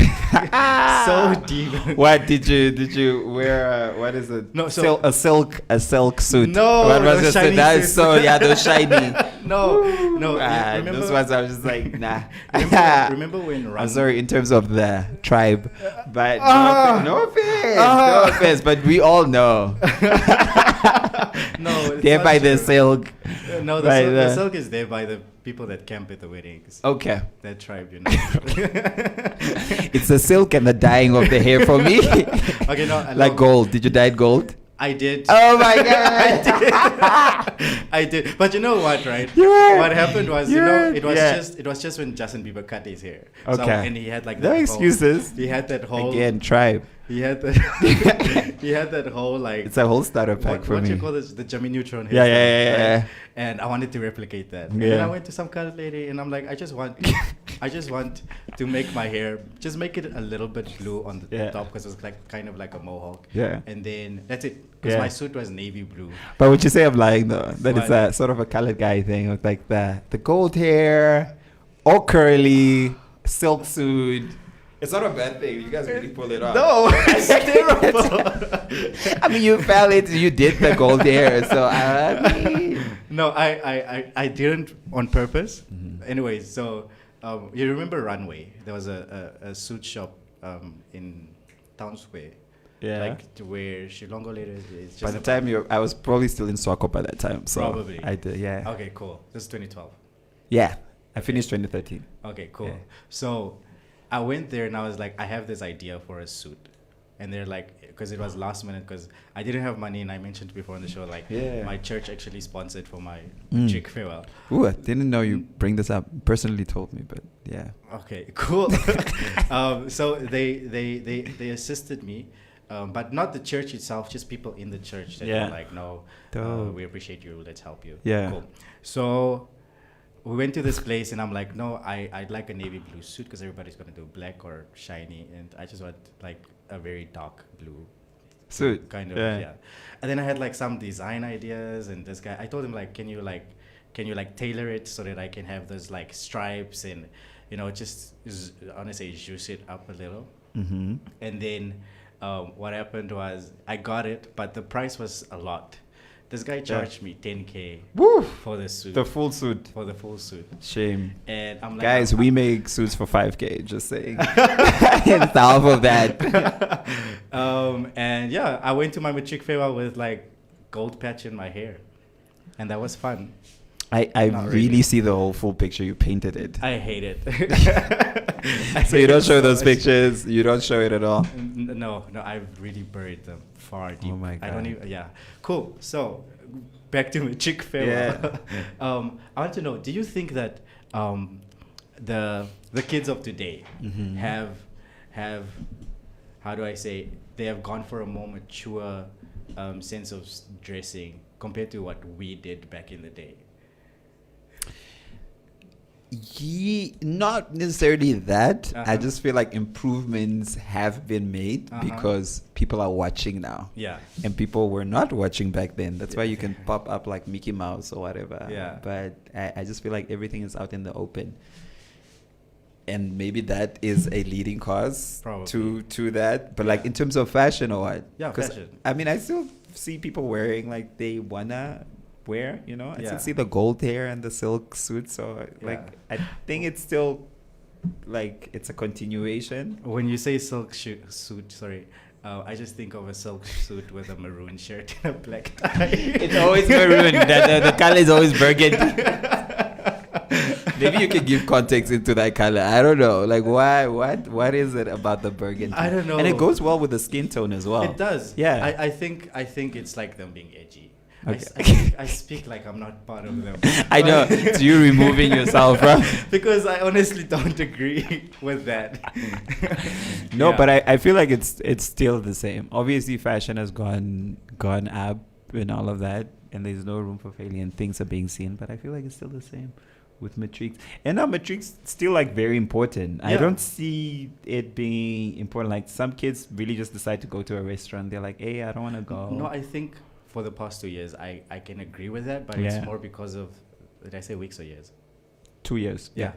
So deep. What did you wear? What is it? No, so- a silk suit. No, What was those it? shiny That is suits. so those shiny. No. Remember, Those ones I was just like, nah. remember when I'm Run? sorry, in terms of the tribe, but no offense, but we all know No, it's they're not by the true. silk. No, by the silk is there by the people that camp at the weddings. Okay, That tribe, you know. it's the silk and the dyeing of the hair for me. Okay, no, I Like love- gold. Did you dye it gold? I did. Oh my god! I did. But you know what, right? Yeah. What happened was, Yeah. it was Yeah. just when Justin Bieber cut his hair. Okay. So, and he had like No that excuses. He had that whole Again, tribe. he had that he had that whole like It's a whole starter pack what, for what me. you call this, the Jimmy Neutron Yeah, hairstyle, yeah. right? And I wanted to replicate that. And then Yeah. I went to some colored lady and I'm like, I just want to make my hair, just make it a little bit blue on the Yeah. top because it's like kind of like a mohawk. Yeah. And then that's it. Because Yeah. my suit was navy blue. But would you say I'm lying though? That it's What? a sort of a colored guy thing with like the gold hair, all curly, silk suit. It's not a bad thing. You guys really pull it off. No, it's terrible. I mean, you fell it. You did the gold hair, so I mean. No, I didn't on purpose. Mm-hmm. Anyways, so you remember Runway? There was a suit shop in Town Square. Yeah. Like to where Shilongo later is just By the time I was probably still in Swako by that time. So Probably. I did, yeah. Okay, cool. This is 2012. Yeah. I finished 2013. Okay, cool. Yeah. So I went there and I was like, I have this idea for a suit. And they're like, because it was last minute, because I didn't have money, and I mentioned before on the show, like, Yeah. my church actually sponsored for my Mm. chick farewell. Ooh, I didn't know you bring this up. Personally told me, but yeah. Okay, cool. So they assisted me, but not the church itself, just people in the church that Yeah. were like, no, Dope. we appreciate you, let's help you. Yeah. Cool. So we went to this place, and I'm like, no, I'd like a navy blue suit because everybody's gonna do black or shiny, and I just want like a very dark blue Suit. kind of, Yeah. yeah. And then I had like some design ideas, and this guy, I told him like, can you tailor it so that I can have those like stripes and, you know, just honestly juice it up a little. Mm-hmm. And then what happened was I got it, but the price was a lot. This guy charged me 10K Woo! for the suit. The full suit. For the full suit. Shame. And I'm like, Guys, we make suits for 5K, just saying. It's half of that. and yeah, I went to my matric farewell with like gold patch in my hair, and that was fun. I Not really really. see the whole full picture. You painted it. I hate it. So you don't show those much. pictures. You don't show it at all. No, I've really buried them far deep. Oh my I don't God. even. Yeah, cool. So back to matric farewell. Yeah. I want to know. Do you think that the kids of today Mhm. have how do I say, they have gone for a more mature sense of dressing compared to what we did back in the day? Not necessarily that. I Uh-huh. just feel like improvements have been made Uh-huh. because people are watching now. Yeah. And people were not watching back then. That's why you can pop up like Mickey Mouse or whatever. Yeah. But I just feel like everything is out in the open. And maybe that is a leading cause Probably. to that. But like in terms of fashion or what? Yeah, 'Cause, fashion. I mean, I still see people wearing like they wanna wear, you know? I Yeah. still see the gold hair and the silk suit. So like I think it's still like it's a continuation. When you say silk suit, sorry, I just think of a silk suit with a maroon shirt and a black tie. It's always maroon. The color is always burgundy. Maybe you can give context into that color. I don't know. Like why? What is it about the burgundy? I don't know. And it goes well with the skin tone as well. It does. Yeah. I think it's like them being edgy. Okay. I speak like I'm not part of them. I know. It's you removing yourself, bro. Because I honestly don't agree with that. No, Yeah. but I feel like it's still the same. Obviously, fashion has gone up and all of that, and there's no room for failure, and things are being seen. But I feel like it's still the same with matrics. And now matrics still like very important. I Yeah. don't see it being important. Like some kids really just decide to go to a restaurant. They're like, hey, I don't want to go. No, I think for the past 2 years, I can agree with that, but Yeah. it's more because of, did I say weeks or years? 2 years. Yeah.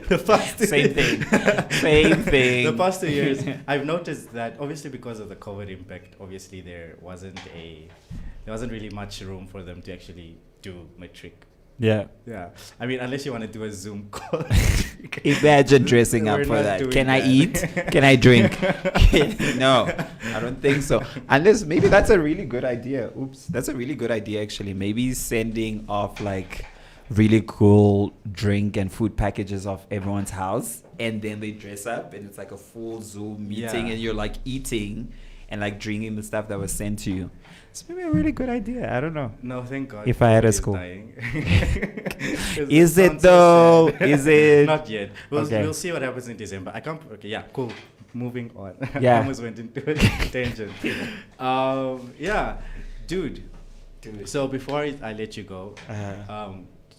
The past 2 Same years. thing. Same thing. The past 2 years, I've noticed that obviously because of the COVID impact, obviously there wasn't really much room for them to actually do matric. Yeah. Yeah. I mean, unless you want to do a Zoom call. Imagine dressing up We're for not that. doing Can I that. eat? Can I drink? No, I don't think so. Unless maybe that's a really good idea. Oops. That's a really good idea, actually. Maybe sending off like really cool drink and food packages of everyone's house. And then they dress up and it's like a full Zoom meeting Yeah. and you're like eating and like drinking the stuff that was sent to you. It's maybe a really good idea. I don't know. No, thank God. If I had a he's school. dying. Is it sounds so though? sad. Is it? Not yet. Okay. We'll see what happens in December. I can't. Okay, yeah, cool. moving on. Yeah. I almost went into a tangent. Yeah, dude. So before I let you go,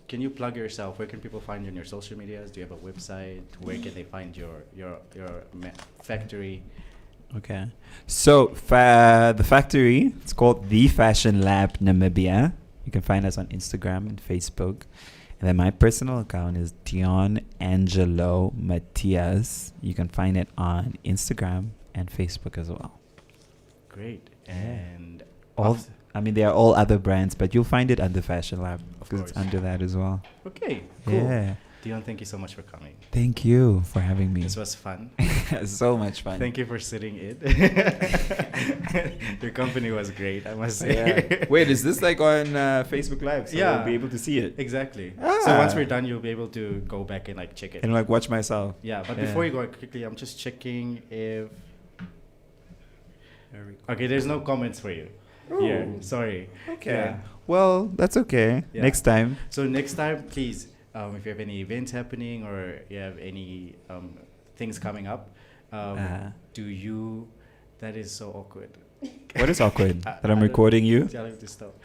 can you plug yourself? Where can people find you on your social medias? Do you have a website? Where can they find your factory? Okay. So the factory, it's called The Fashion Lab Namibia. You can find us on Instagram and Facebook. And then my personal account is Deon Angelo Matias. You can find it on Instagram and Facebook as well. Great. And There are all other brands, but you'll find it under Fashion Lab Of because it's course. under that as well. Okay, cool. Yeah. Deon, thank you so much for coming. Thank you for having me. This was fun. So much fun. Thank you for sitting in. Your company was great, I must say. Yeah. Wait, is this like on Facebook Live? So Yeah. we'll be able to see it. Exactly. Ah. So once we're done, you'll be able to go back and like check it. And like watch myself. Yeah, but Yeah. before you go quickly, I'm just checking if. Okay, there's no comments for you. Here, sorry. Okay. Yeah. Well, that's okay. Yeah. Next time. So next time, please, if you have any events happening or you have any things coming up, do you? That is so awkward. What is awkward? I That I'm don't- recording you? Tell him to stop.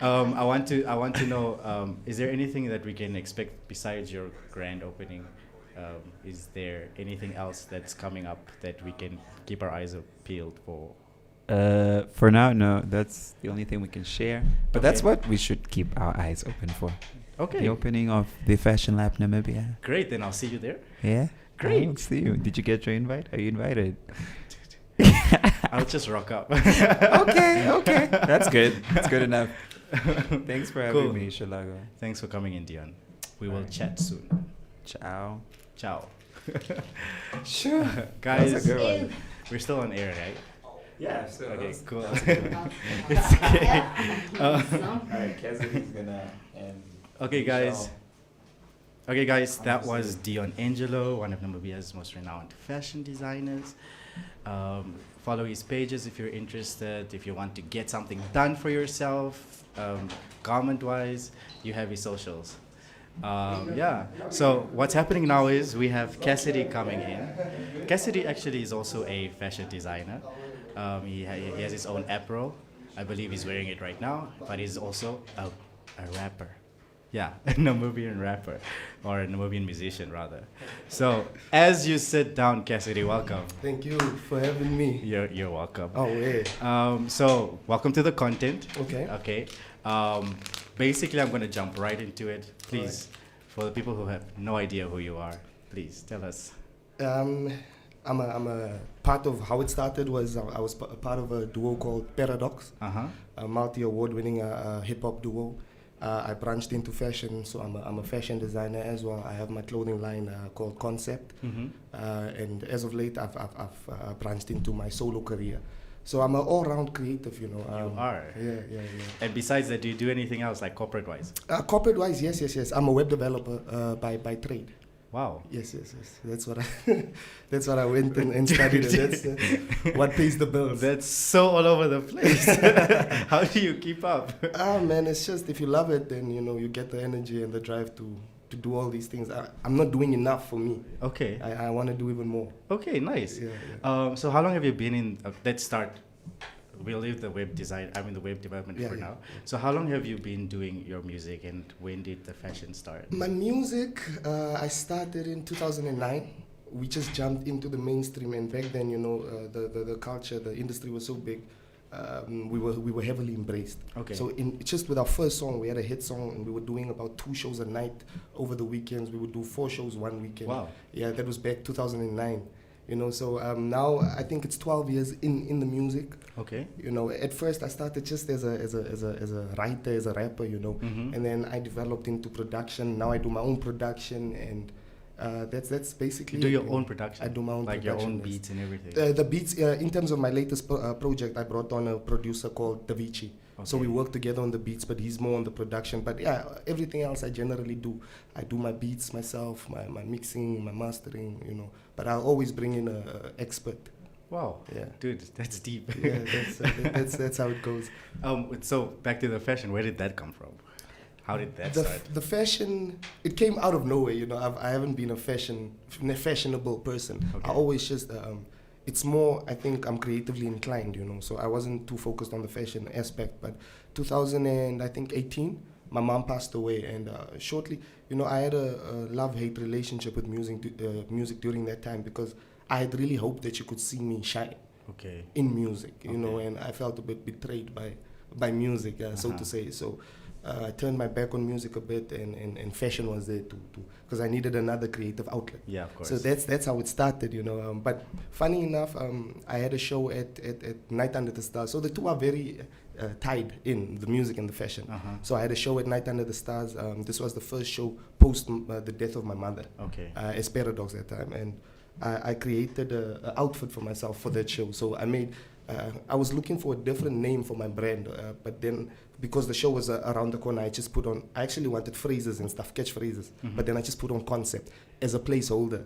I want to know. Is there anything that we can expect besides your grand opening? Is there anything else that's coming up that we can keep our eyes peeled for? For now, no. That's the only thing we can share. But that's Okay. what we should keep our eyes open for. Okay. The opening of the Fashion Lab Namibia. Great. Then I'll see you there. Yeah? Great. I'll see you. Did you get your invite? Are you invited? I'll just rock up. Okay. That's good. That's good enough. Thanks for having Cool. me, Scharlarco. Thanks for coming in, Deon. We will Alright. chat soon. Ciao. Ciao. Sure. Guys, That's a good one. we're still on air, right? Yeah, so Okay, cool. It's okay. Alright, Cassidy's gonna end. Okay, guys. Okay, guys, that was Deon Angelo, one of Namibia's most renowned fashion designers. Follow his pages if you're interested. If you want to get something done for yourself, garment-wise, you have his socials. Yeah. So what's happening now is we have Cassidy coming in. Cassidy actually is also a fashion designer. He has his own apparel. I believe he's wearing it right now, but he's also a rapper. Yeah, a Namibian rapper, or a Namibian musician rather. So as you sit down, Cassidy, welcome. Thank you for having me. You're welcome. Oh, yeah. So welcome to the content. Okay. Okay. Basically, I'm going to jump right into it. Please, for the people who have no idea who you are, please tell us. I'm a part of how it started was I was a part of a duo called Paradox, a multi-award-winning hip-hop duo. I branched into fashion, so I'm a fashion designer as well. I have my clothing line called Concept, and as of late, I've branched into my solo career. So I'm an all-round creative, you know. You are. Yeah. And besides that, do you do anything else, like corporate-wise? Corporate-wise, yes. I'm a web developer by trade. Wow. Yes. That's what I went and studied. That's what pays the bills. That's so all over the place. How do you keep up? Man, it's just if you love it, then you get the energy and the drive to do all these things. I'm not doing enough for me. Okay. I want to do even more. Okay, nice. Yeah. So how long have you been in? Let's start. We'll leave the web design. The web development for now. So how long have you been doing your music, and when did the fashion start? My music, I started in 2009. We just jumped into the mainstream, and back then, the culture, the industry was so big. We were heavily embraced. Okay. So just with our first song, we had a hit song, and we were doing about 2 shows a night over the weekends. We would do 4 shows one weekend. Wow. Yeah, that was back 2009. So now I think it's 12 years in the music. Okay. At first I started just as a writer, as a rapper, and then I developed into production. Now I do my own production, and that's basically. You do your own production. I do my own like production. your own beats and everything. The beats, in terms of my latest project, I brought on a producer called Davichi. So we work together on the beats, but he's more on the production. But yeah, everything else I generally do. I do my beats myself, my mixing, my mastering, But I'll always bring in an expert. Wow. Yeah. Dude, that's deep. Yeah, that's how it goes. So back to the fashion. Where did that come from? How did that the, start? the fashion, it came out of nowhere. I haven't been a fashionable person. Okay. I always just it's more, I think I'm creatively inclined, so I wasn't too focused on the fashion aspect. But 2018, my mom passed away, and shortly, I had a love-hate relationship with music during that time, because I had really hoped that she could see me shine in music, and I felt a bit betrayed by music, so to say. So I turned my back on music a bit, and fashion was there too, because I needed another creative outlet. Yeah, of course. So that's how it started, But funny enough, I had a show at Night Under the Stars. So the two are very tied in, the music and the fashion. So I had a show at Night Under the Stars. This was the first show post the death of my mother. As Paradox at that time, and I created an outfit for myself for that show. So I was looking for a different name for my brand, but then because the show was around the corner, I actually wanted phrases and stuff, catchphrases, but then I just put on concept as a placeholder.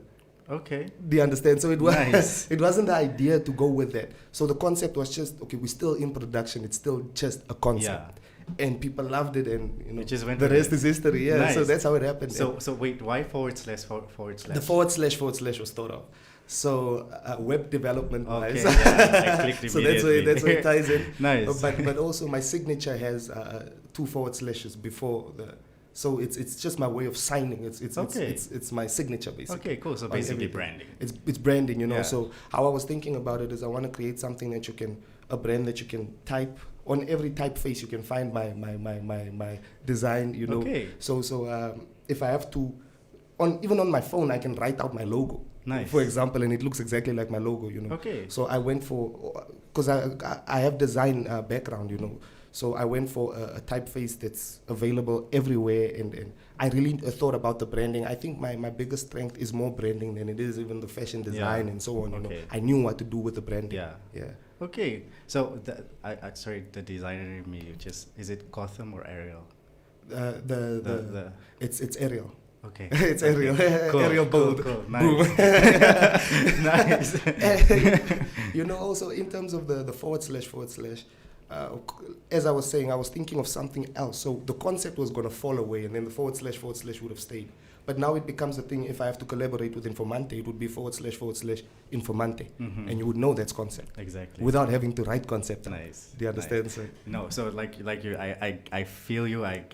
Okay. Do you understand? So it was Nice. it wasn't the idea to go with that. So the concept was just, okay, we're still in production, it's still just a concept. And people loved it, and It just went the with rest it. is history. Yeah, Nice. so that's how it happened. So wait, why forward slash forward slash? The forward slash was thought of. So web development wise. Okay, yeah, I clicked So that's where it ties in. Nice. But also my signature has 2 forward slashes before the. So it's just my way of signing. It's my signature basically. Okay, cool. So on basically everything. branding. It's branding, Yeah. So how I was thinking about it is I want to create something that a brand that you can type on every typeface. You can find my design, Okay. So if I have to, even on my phone, I can write out my logo. Nice. For example, and it looks exactly like my logo, Okay. So I went for, because I have design background, So I went for a typeface that's available everywhere, and I really thought about the branding. I think my biggest strength is more branding than it is even the fashion design and so on. I knew what to do with the branding. Yeah. Okay. So sorry, the designer in me is it Gotham or Ariel? It's Ariel. Okay. It's Ariel. Cool, Ariel bold. Cool. Boom. Nice. Also in terms of the forward slash, as I was saying, I was thinking of something else. So the concept was going to fall away, and then the forward slash would have stayed. But now it becomes a thing. If I have to collaborate with Informante, it would be forward slash Informante, and you would know that's concept Exactly. without having to write concept. Nice. Do you understand? Nice. So No, so like you, I feel you. I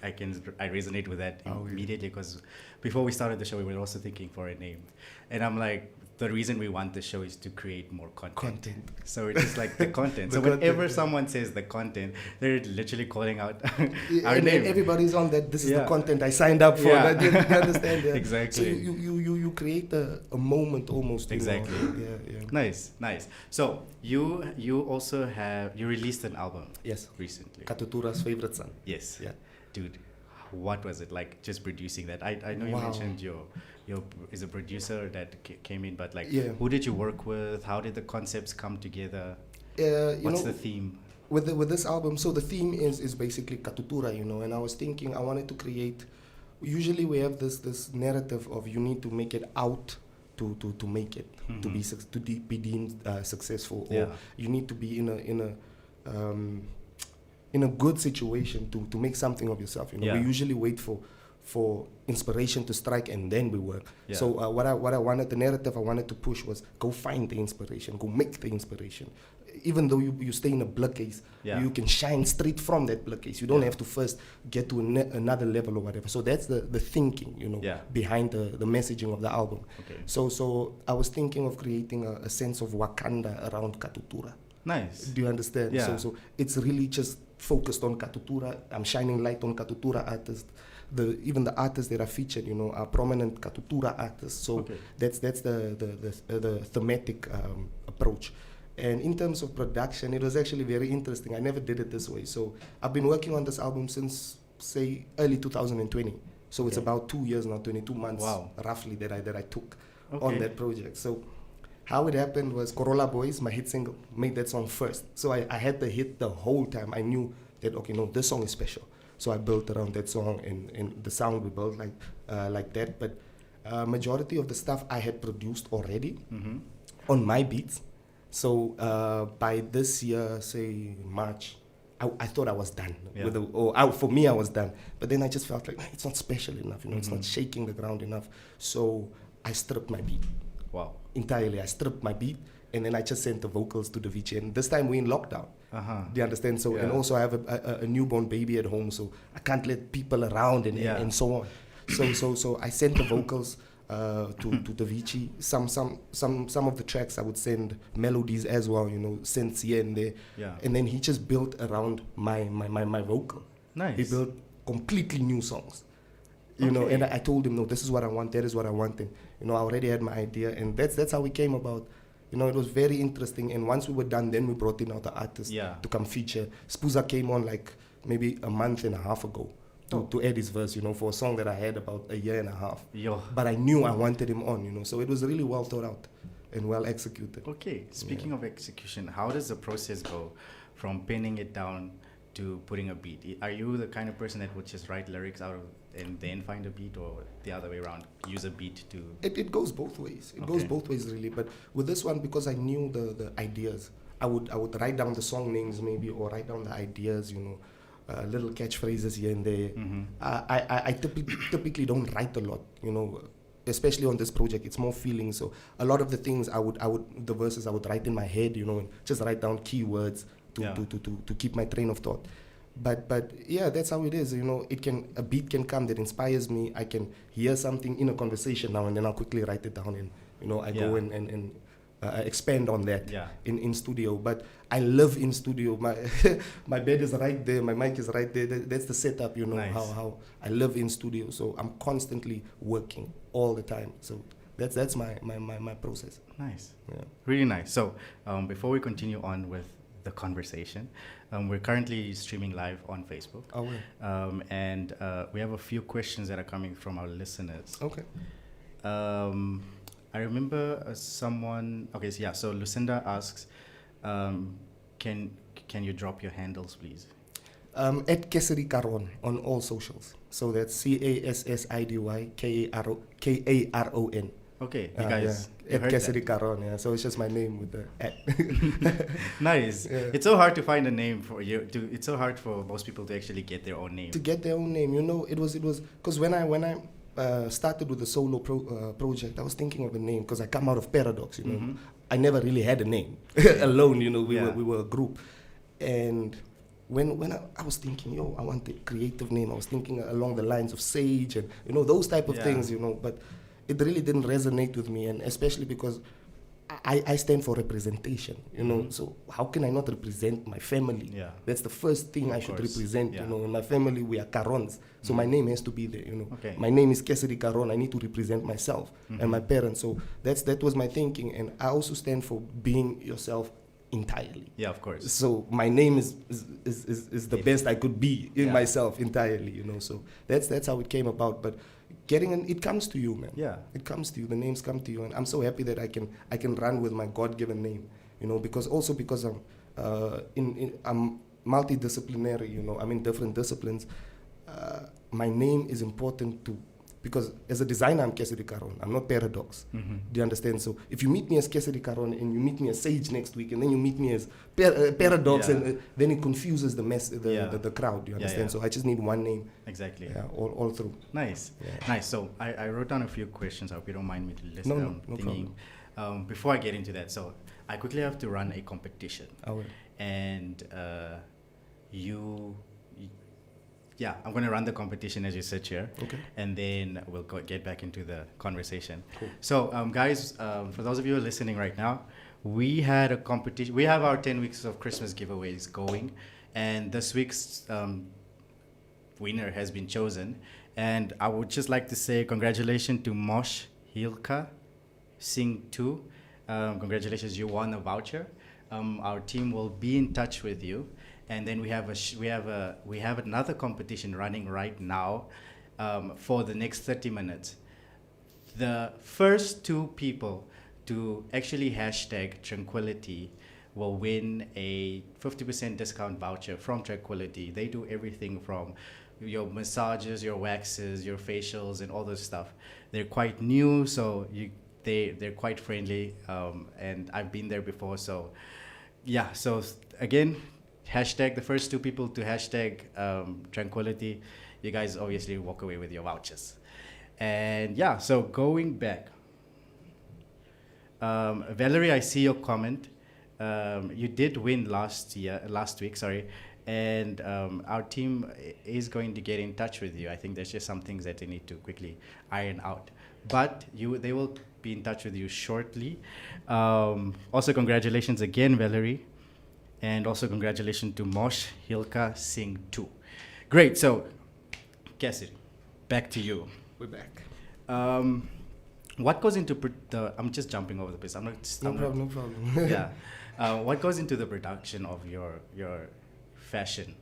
resonate with that immediately, because before we started the show, we were also thinking for a name, and I'm like, the reason we want the show is to create more content. So it's just like the content. So whenever someone says the content, they're literally calling out our and name. everybody's on that. This is the content I signed up for. Yeah. You understand? Yeah. Exactly. So you create a moment almost. Exactly. Yeah. Nice. So you also you released an album. Yes. Recently. Katutura's favorite son. Yes. Yeah. Dude, what was it like just producing that? I know you mentioned your is a producer that came in, but who did you work with? How did the concepts come together? What's the theme? With this album, so the theme is basically Katutura, and I was thinking I wanted to create. Usually we have this narrative of you need to make it out to make it, to be deemed successful, or you need to be in a good situation to make something of yourself. We usually wait for inspiration to strike, and then we work. So what I wanted, the narrative I wanted to push was go find the inspiration, go make the inspiration. Even though you stay in a blood case, you can shine straight from that blood case. You don't have to first get to another level or whatever. So that's the thinking, behind the messaging of the album. Okay. So I was thinking of creating a sense of Wakanda around Katutura. Nice. Do you understand? Yeah. So it's really just focused on Katutura. I'm shining light on Katutura artists. Even the artists that are featured, are prominent Katutura artists. So that's the thematic approach. And in terms of production, it was actually very interesting. I never did it this way. So I've been working on this album since, say, early 2020. So it's about 2 years now, 22 months roughly that I took on that project. So how it happened was Corolla Boys, my hit single, made that song first. So I had the hit the whole time. I knew that, this song is special. So I built around that song, and the sound we built like that. But majority of the stuff I had produced already on my beats. So by this year, say March, I thought I was done Yeah. with for me I was done, but then I just felt like it's not special enough, it's not shaking the ground enough. So I stripped my beat Wow. entirely. I stripped my beat, and then I just sent the vocals to the VJ. And this time we're in lockdown. Uh-huh. Do you understand? So, and Yeah. also I have a newborn baby at home, so I can't let people around and so on. So I sent the vocals to the Vici. Some of the tracks I would send melodies as well, synths here and there. Yeah. And then he just built around my vocal. Nice. He built completely new songs. And I told him, no, this is what I want, that is what I want. And, I already had my idea, and that's how we came about. It was very interesting. And once we were done, then we brought in other artists to come feature. Spuza came on like maybe a month and a half ago to add his verse, for a song that I had about a year and a half. Yo. But I knew I wanted him on, so it was really well thought out and well executed. Okay, speaking of execution, how does the process go from pinning it down to putting a beat? Are you the kind of person that would just write lyrics out of and then find a beat, or the other way around, use a beat to... It goes both ways. It goes both ways, really. But with this one, because I knew the ideas, I would write down the song names maybe, or write down the ideas, little catchphrases here and there. I typically don't write a lot, especially on this project. It's more feeling. So a lot of the things the verses I would write in my head, and just write down keywords to keep my train of thought. But yeah, that's how it is. A beat can come that inspires me. I can hear something in a conversation now, and then I'll quickly write it down, and I go and expand on that in studio. But I live in studio. My bed is right there. My mic is right there. That's the setup. Nice. How I live in studio. So I'm constantly working all the time. So that's my process. Nice. Yeah. Really nice. So before we continue on with the conversation, we're currently streaming live on Facebook. Oh, yeah. And we have a few questions that are coming from our listeners. Okay. I remember someone. Okay, so Lucinda asks, can you drop your handles, please? At Cassidy Karon on all socials. So that's CASSIDY KARON. Okay, you guys. you At heard Cassidy that. Karon, yeah. So it's just my name with the at. Nice. Yeah. It's so hard to find a name for you. It's so hard for most people to actually get their own name. To get their own name, it was because when I started with the solo project, I was thinking of a name because I come out of Paradox. I never really had a name alone. We were a group, and when I was thinking, I want a creative name. I was thinking along the lines of Sage and those type of things. But it really didn't resonate with me, and especially because I stand for representation, so how can I not represent my family? Yeah. That's the first thing I should represent, in my family we are Karons, so my name has to be there, Okay. My name is Cassidy Karon, I need to represent myself and my parents, so that was my thinking, and I also stand for being yourself entirely. Yeah, of course. So my name is the best I could be in myself entirely, so that's how it came about, but it comes to you, man. Yeah. It comes to you. The names come to you, and I'm so happy that I can run with my God-given name, because I'm multidisciplinary. I'm in different disciplines. My name is important because as a designer, I'm Cassidy Karon. I'm not Paradox. Do you understand? So if you meet me as Cassidy Karon and you meet me as Sage next week, and then you meet me as Paradox, and then it confuses the crowd. Do you understand? So I just need one name. Exactly. Yeah, all through. Nice. Yeah. Nice. So I wrote down a few questions. I hope you don't mind me to list No them. problem. Before I get into that, so I quickly have to run a competition. I will. And I'm going to run the competition as you sit here. Okay. And then we'll get back into the conversation. Cool. So, guys, for those of you who are listening right now, we had a competition. We have our 10 weeks of Christmas giveaways going. And this week's winner has been chosen. And I would just like to say congratulations to Mosh Hilka Singh 2. Congratulations, you won a voucher. Our team will be in touch with you. And then we have another competition running right now for the next 30 minutes. The first 2 people to actually hashtag Tranquility will win a 50% discount voucher from Tranquility. They do everything from your massages, your waxes, your facials, and all this stuff. They're quite new, so they're quite friendly, and I've been there before. So, yeah. So again, hashtag, the first two people to hashtag tranquility, you guys obviously walk away with your vouchers. And yeah, so going back, Valerie, I see your comment. You did win last week, sorry, and our team is going to get in touch with you. I think there's just some things that they need to quickly iron out, but they will be in touch with you shortly. Also, congratulations again, Valerie, and also congratulations to Mosh Hilka Singh too. Great. So, Cassidy, back to you. We're back. What goes into I'm just jumping over the place. No problem. Yeah. What goes into the production of your fashion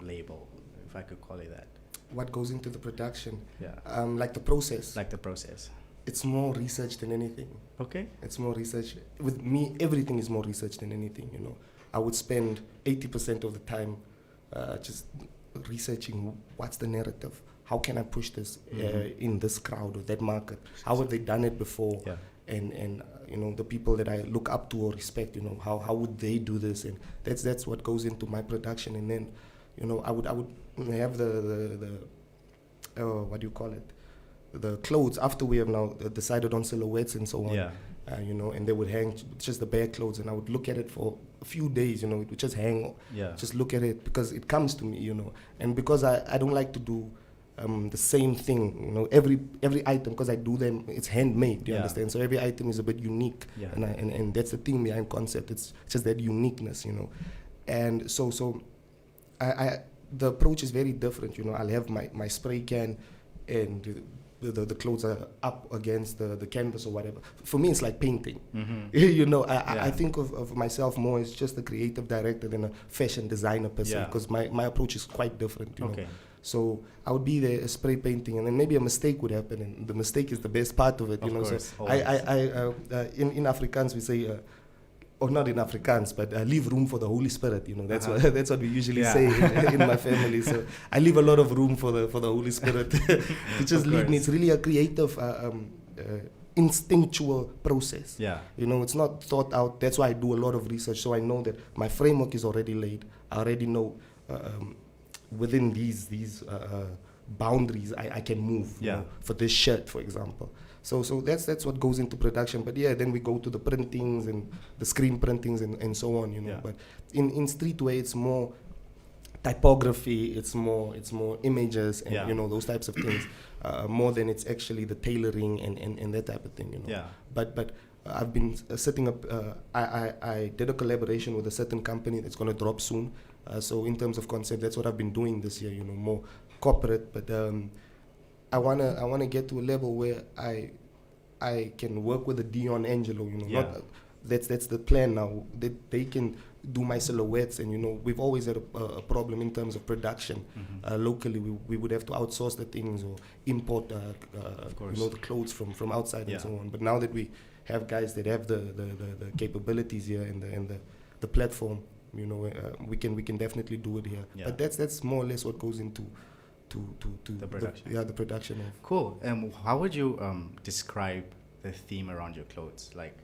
label, if I could call it that? What goes into the production? Yeah. Like the process. Like the process. It's more research than anything. Okay. It's more research. With me, everything is more research than anything, you know. I would spend 80% of the time just researching what's the narrative. How can I push this in this crowd or that market? How have they done it before? Yeah. And you know, the people that I look up to or respect, you know, how would they do this? And that's what goes into my production. And then, you know, I would have the what do you call it? The clothes after we have now decided on silhouettes and so on. Yeah. You know, and they would hang just the bare clothes, and I would look at it for a few days. You know, it would just hang. Yeah. Just look at it because it comes to me. You know, and because I don't like to do the same thing, you know, every item, because I do them, it's handmade, you understand? So every item is a bit unique, and that's the thing behind concept. It's just that uniqueness, you know. And so I the approach is very different, you know. I'll have my spray can, and the clothes are up against the canvas or whatever. For me, it's like painting. You know, I think of myself more as just a creative director than a fashion designer per se, because my approach is quite different, you know. So I would be there spray painting, and then maybe a mistake would happen, and the mistake is the best part of it, you know. Course, so in Afrikaans we say, or not in Afrikaans, but leave room for the Holy Spirit, you know. That's what we usually say in my family. So I leave a lot of room for the Holy Spirit to just lead me. It's really a creative, instinctual process. Yeah. You know, it's not thought out. That's why I do a lot of research, so I know that my framework is already laid. I already know. Within these boundaries, I can move. You know, for this shirt, for example. So that's what goes into production. But then we go to the printings and the screen printings and so on. You know, but in streetwear, it's more typography. It's more images and you know, those types of things, more than it's actually the tailoring and that type of thing. You know. Yeah. But I've been setting up. I did a collaboration with a certain company that's going to drop soon. So in terms of concept, that's what I've been doing this year, you know, more corporate. But I wanna get to a level where I can work with a Deon, Angelo, you know. Not, that's the plan now. They can do my silhouettes, and you know, we've always had a problem in terms of production. Locally, we would have to outsource the things or import, you know, the clothes from outside and so on. But now that we have guys that have the capabilities here and the platform, you know, we can definitely do it here. But that's more or less what goes into the production. The production of. Cool. How would you describe the theme around your clothes? Like,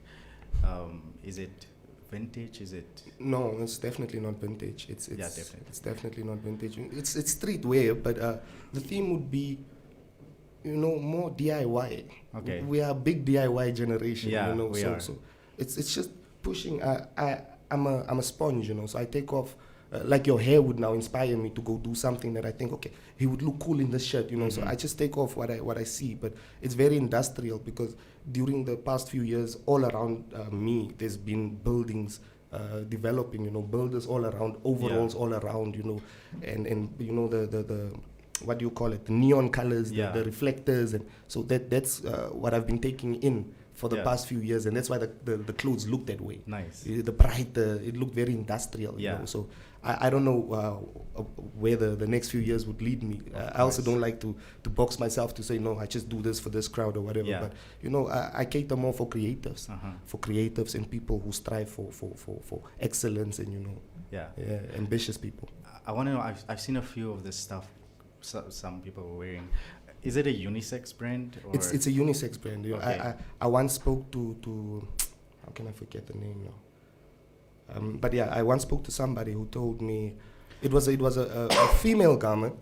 is it vintage? Is it? No, it's definitely not vintage. It's definitely. It's definitely not vintage. It's streetwear, but the theme would be, you know, more DIY. Okay. We are a big DIY generation. Yeah, you know, we are. So it's just pushing. I'm a sponge, you know, so I take off, like your hair would now inspire me to go do something that I think, okay, he would look cool in this shirt, you know, so I just take off what I see, but it's very industrial because during the past few years, all around me, there's been buildings developing, you know, builders all around, overalls all around, you know, and you know, the what do you call it, the neon colors, the reflectors, and so that's what I've been taking in for the past few years, and that's why the clothes look that way. Nice. The bright, it looked very industrial. You know? So I don't know where the next few years would lead me. I also don't like to box myself to say, no, I just do this for this crowd or whatever. But, you know, I cater more for creatives, and people who strive for excellence and, you know, ambitious people. I want to know, I've seen a few of this stuff some people were wearing. Is it a unisex brand? Or? It's a unisex brand. You know, I once spoke to how can I forget the name now? But yeah, I once spoke to somebody who told me it was a female garment,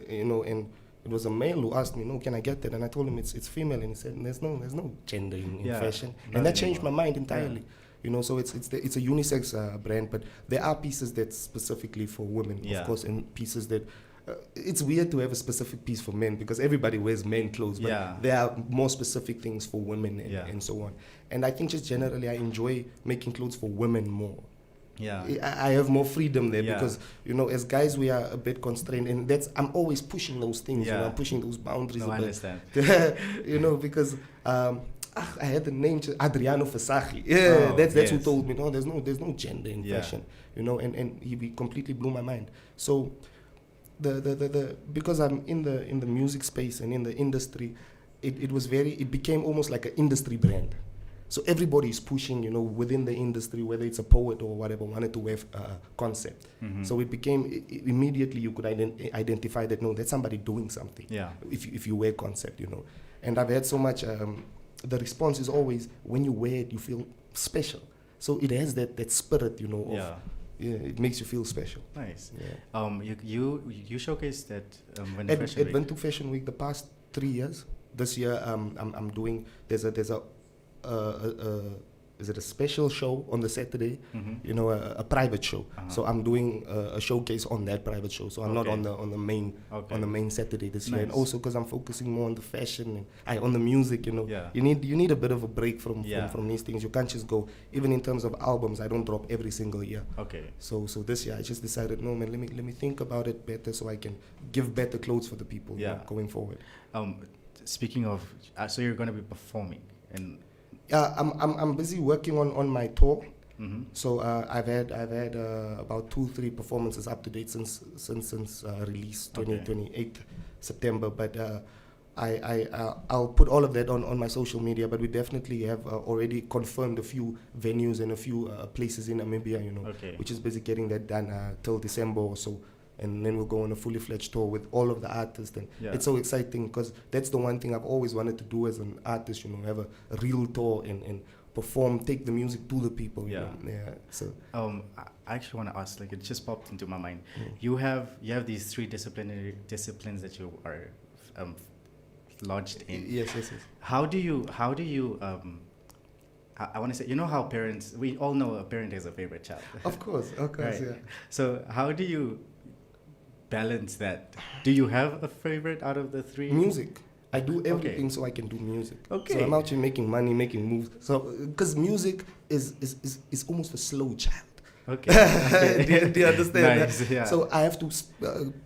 and it was a male who asked me, "No, can I get that?" And I told him it's female, and he said, "There's no gender in fashion," and that changed my mind entirely. So it's a unisex brand, but there are pieces that's specifically for women, of course, and pieces that. It's weird to have a specific piece for men because everybody wears men clothes, but there are more specific things for women and so on. And I think just generally I enjoy making clothes for women more. I have more freedom there because, as guys we are a bit constrained, and I'm always pushing those things, I'm pushing those boundaries a bit. I understand. Because I had the name Adriano Fasaghi. That's who told me, no, there's no gender in fashion, and he completely blew my mind. So the because I'm in the music space and in the industry, it became almost like an industry brand. So everybody is pushing, within the industry, whether it's a poet or whatever, wanted to have a concept. So it became immediately you could identify that that's somebody doing something. If you wear concept, And I've had so much. The response is always when you wear it, you feel special. So it has that spirit, of. It makes you feel special. Nice. You showcased that when at Fashion Week. Ventu Fashion Week the past 3 years. This year I'm doing. There's a is it a special show on the Saturday? A private show. So I'm doing a showcase on that private show. So I'm not on the main Saturday this year. And also because I'm focusing more on the fashion and on the music. You need a bit of a break from these things. You can't just go. Even in terms of albums, I don't drop every single year. So this year I just decided, no man, let me think about it better so I can give better clothes for the people going forward. Speaking of, so you're going to be performing and. I'm busy working on my tour. So I've had about 2-3 performances up to date since release 28th September. But I'll put all of that on my social media. But we definitely have already confirmed a few venues and a few places in Namibia. Which is busy getting that done till December or so. And then we'll go on a fully fledged tour with all of the artists, and it's so exciting because that's the one thing I've always wanted to do as an artist. Have a real tour and perform, take the music to the people. So I actually want to ask, like it just popped into my mind. You have these 3 disciplines that you are lodged in. Yes. How do you I want to say, how parents, we all know a parent has a favorite child. Of course, right? Yeah. So how do you balance that? Do you have a favorite out of the 3? Music. I do everything so I can do music. So I'm out here making money, making moves. So because music is almost a slow child. Do you understand that? So I have to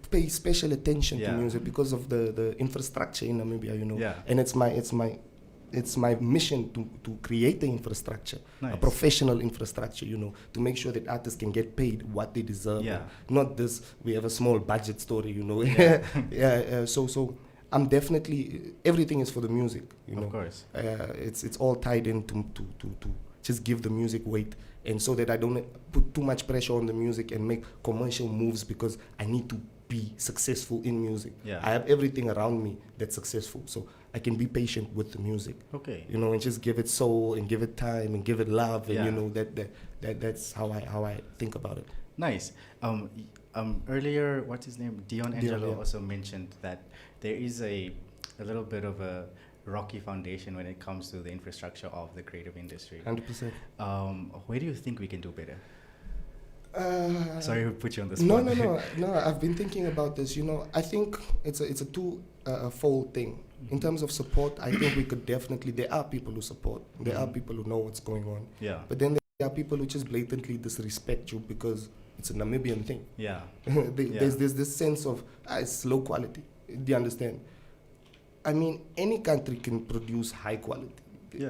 pay special attention to music because of the infrastructure in Namibia, And it's my mission to create the infrastructure, a professional infrastructure, to make sure that artists can get paid what they deserve. Not this, we have a small budget story, So I'm definitely, everything is for the music, Of course. It's all tied in to just give the music weight, and so that I don't put too much pressure on the music and make commercial moves because I need to be successful in music. I have everything around me that's successful, so I can be patient with the music. And just give it soul and give it time and give it love, and that's how I think about it. Nice. Earlier, what's his name? Deon Angelo also mentioned that there is a little bit of a rocky foundation when it comes to the infrastructure of the creative industry. 100%. Where do you think we can do better? Sorry to put you on the spot. No. I've been thinking about this. I think it's a two-fold thing. In terms of support, I think we could definitely. There are people who support. There are people who know what's going on. But then there are people who just blatantly disrespect you because it's a Namibian thing. There's this sense of it's low quality. Do you understand? I mean, any country can produce high quality.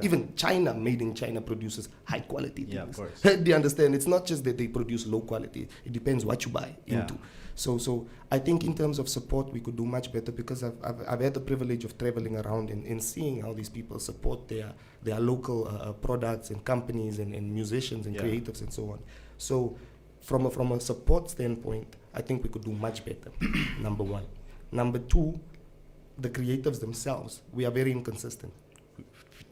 Even China, made in China, produces high quality things. Of course. Do you understand? It's not just that they produce low quality. It depends what you buy into. So I think in terms of support, we could do much better because I've had the privilege of traveling around and seeing how these people support their local products and companies and musicians and creatives and so on. So from a support standpoint, I think we could do much better, number one. Number two, the creatives themselves, we are very inconsistent.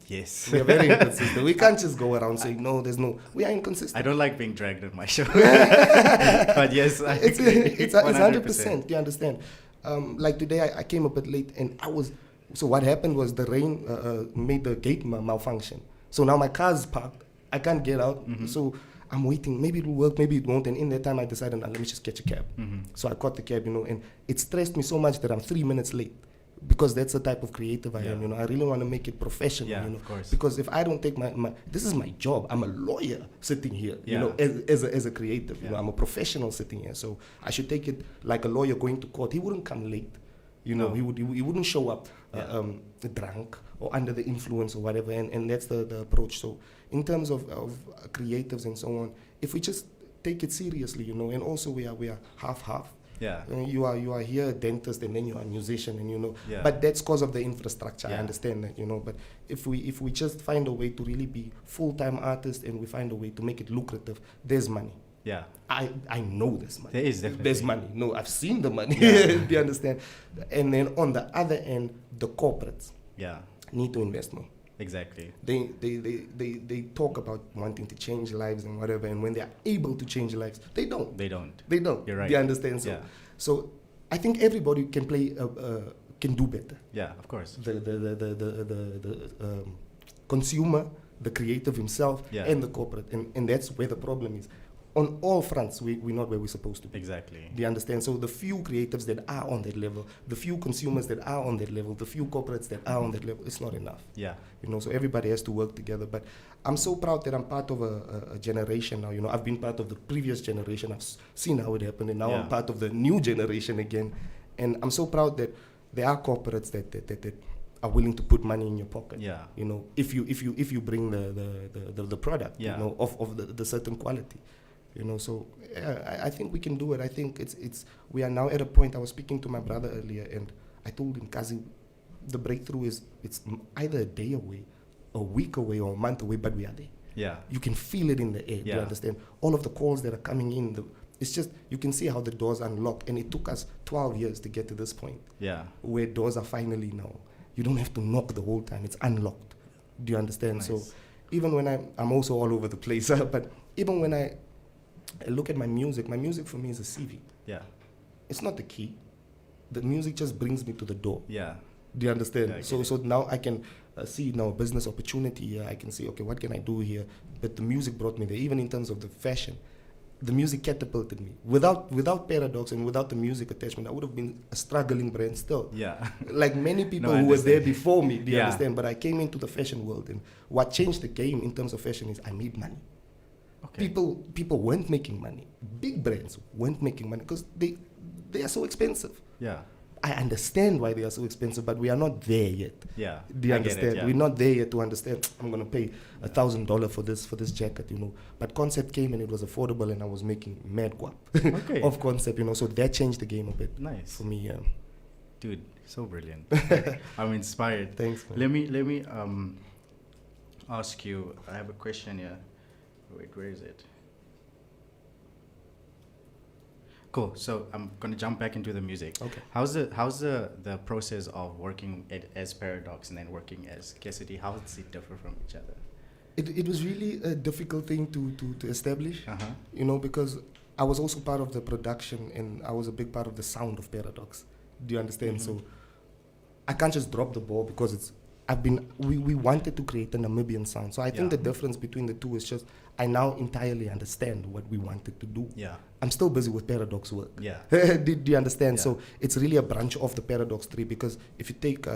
Yes. We are very inconsistent. We can't just go around saying, no, there's no. We are inconsistent. I don't like being dragged on my show. But yes, I it's agree. 100%. Do you understand? Like today, I came a bit late, and I was. So what happened was the rain made the gate malfunction. So now my car's parked. I can't get out. So I'm waiting. Maybe it will work. Maybe it won't. And in that time, I decided, let me just catch a cab. So I caught the cab, and it stressed me so much that I'm 3 minutes late. Because that's the type of creative I am, I really want to make it professional, of course. Because if I don't take my this is my job. I'm a lawyer sitting here, as a creative. I'm a professional sitting here. So I should take it like a lawyer going to court. He wouldn't come late, he wouldn't show up drunk or under the influence or whatever. And that's the approach. So in terms of creatives and so on, if we just take it seriously, and also we are half. Yeah. You are here a dentist and then you are a musician and but that's because of the infrastructure. I understand that, but if we just find a way to really be full-time artists and we find a way to make it lucrative, there's money. Yeah. I know there's money. There is definitely. There's money. No, I've seen the money. Do you understand? And then on the other end, the corporates need to invest more. Exactly. They talk about wanting to change lives and whatever, and when they are able to change lives, they don't. They don't. You're right. Do you understand? So I think everybody can play, can do better. Yeah, of course. The consumer, the creative himself, and the corporate, and that's where the problem is. On all fronts, we're not where we're supposed to be. Exactly. Do you understand? So the few creatives that are on that level, the few consumers that are on that level, the few corporates that are on that level, it's not enough. Yeah. So everybody has to work together. But I'm so proud that I'm part of a generation now. I've been part of the previous generation. I've seen how it happened, and now I'm part of the new generation again. And I'm so proud that there are corporates that are willing to put money in your pocket. Yeah. If you bring the product, of the certain quality. So I think we can do it. I think we are now at a point. I was speaking to my brother earlier, and I told him, Kazi, the breakthrough it's either a day away, a week away, or a month away, but we are there. Yeah. You can feel it in the air. Do you understand? All of the calls that are coming in, it's just, you can see how the doors unlock, and it took us 12 years to get to this point. Yeah. Where doors are finally now. You don't have to knock the whole time. It's unlocked. Do you understand? Nice. So even when I'm also all over the place, but even when I look at my music for me is a CV. Yeah. It's not the key. The music just brings me to the door. Yeah. Do you understand? Yeah, so now I can see now a business opportunity here. I can see, okay, what can I do here? But the music brought me there. Even in terms of the fashion, the music catapulted me. Without Paradox and without the music attachment, I would have been a struggling brand still. Yeah. Like many people who were there before me. Do you understand? But I came into the fashion world, and what changed the game in terms of fashion is I made money. Okay. People weren't making money. Big brands weren't making money because they are so expensive. Yeah. I understand why they are so expensive, but we are not there yet. Yeah. Do you I understand? get it, yeah. We're not there yet to understand. I'm gonna pay $1,000 for this jacket, But concept came and it was affordable, and I was making mad guap of concept, So that changed the game a bit. Nice for me. Dude, so brilliant. I'm inspired. Thanks, man. Let me ask you. I have a question here. Wait, where is it? Cool. So I'm gonna jump back into the music. Okay. How's the process of working as Paradox and then working as Cassidy? How does it differ from each other? It was really a difficult thing to establish, because I was also part of the production, and I was a big part of the sound of Paradox. Do you understand? So I can't just drop the ball because we wanted to create a Namibian sound. So I think the difference between the two is just I now entirely understand what we wanted to do. Yeah. I'm still busy with Paradox work. Yeah. Do you understand? Yeah. So it's really a branch of the Paradox tree, because if you take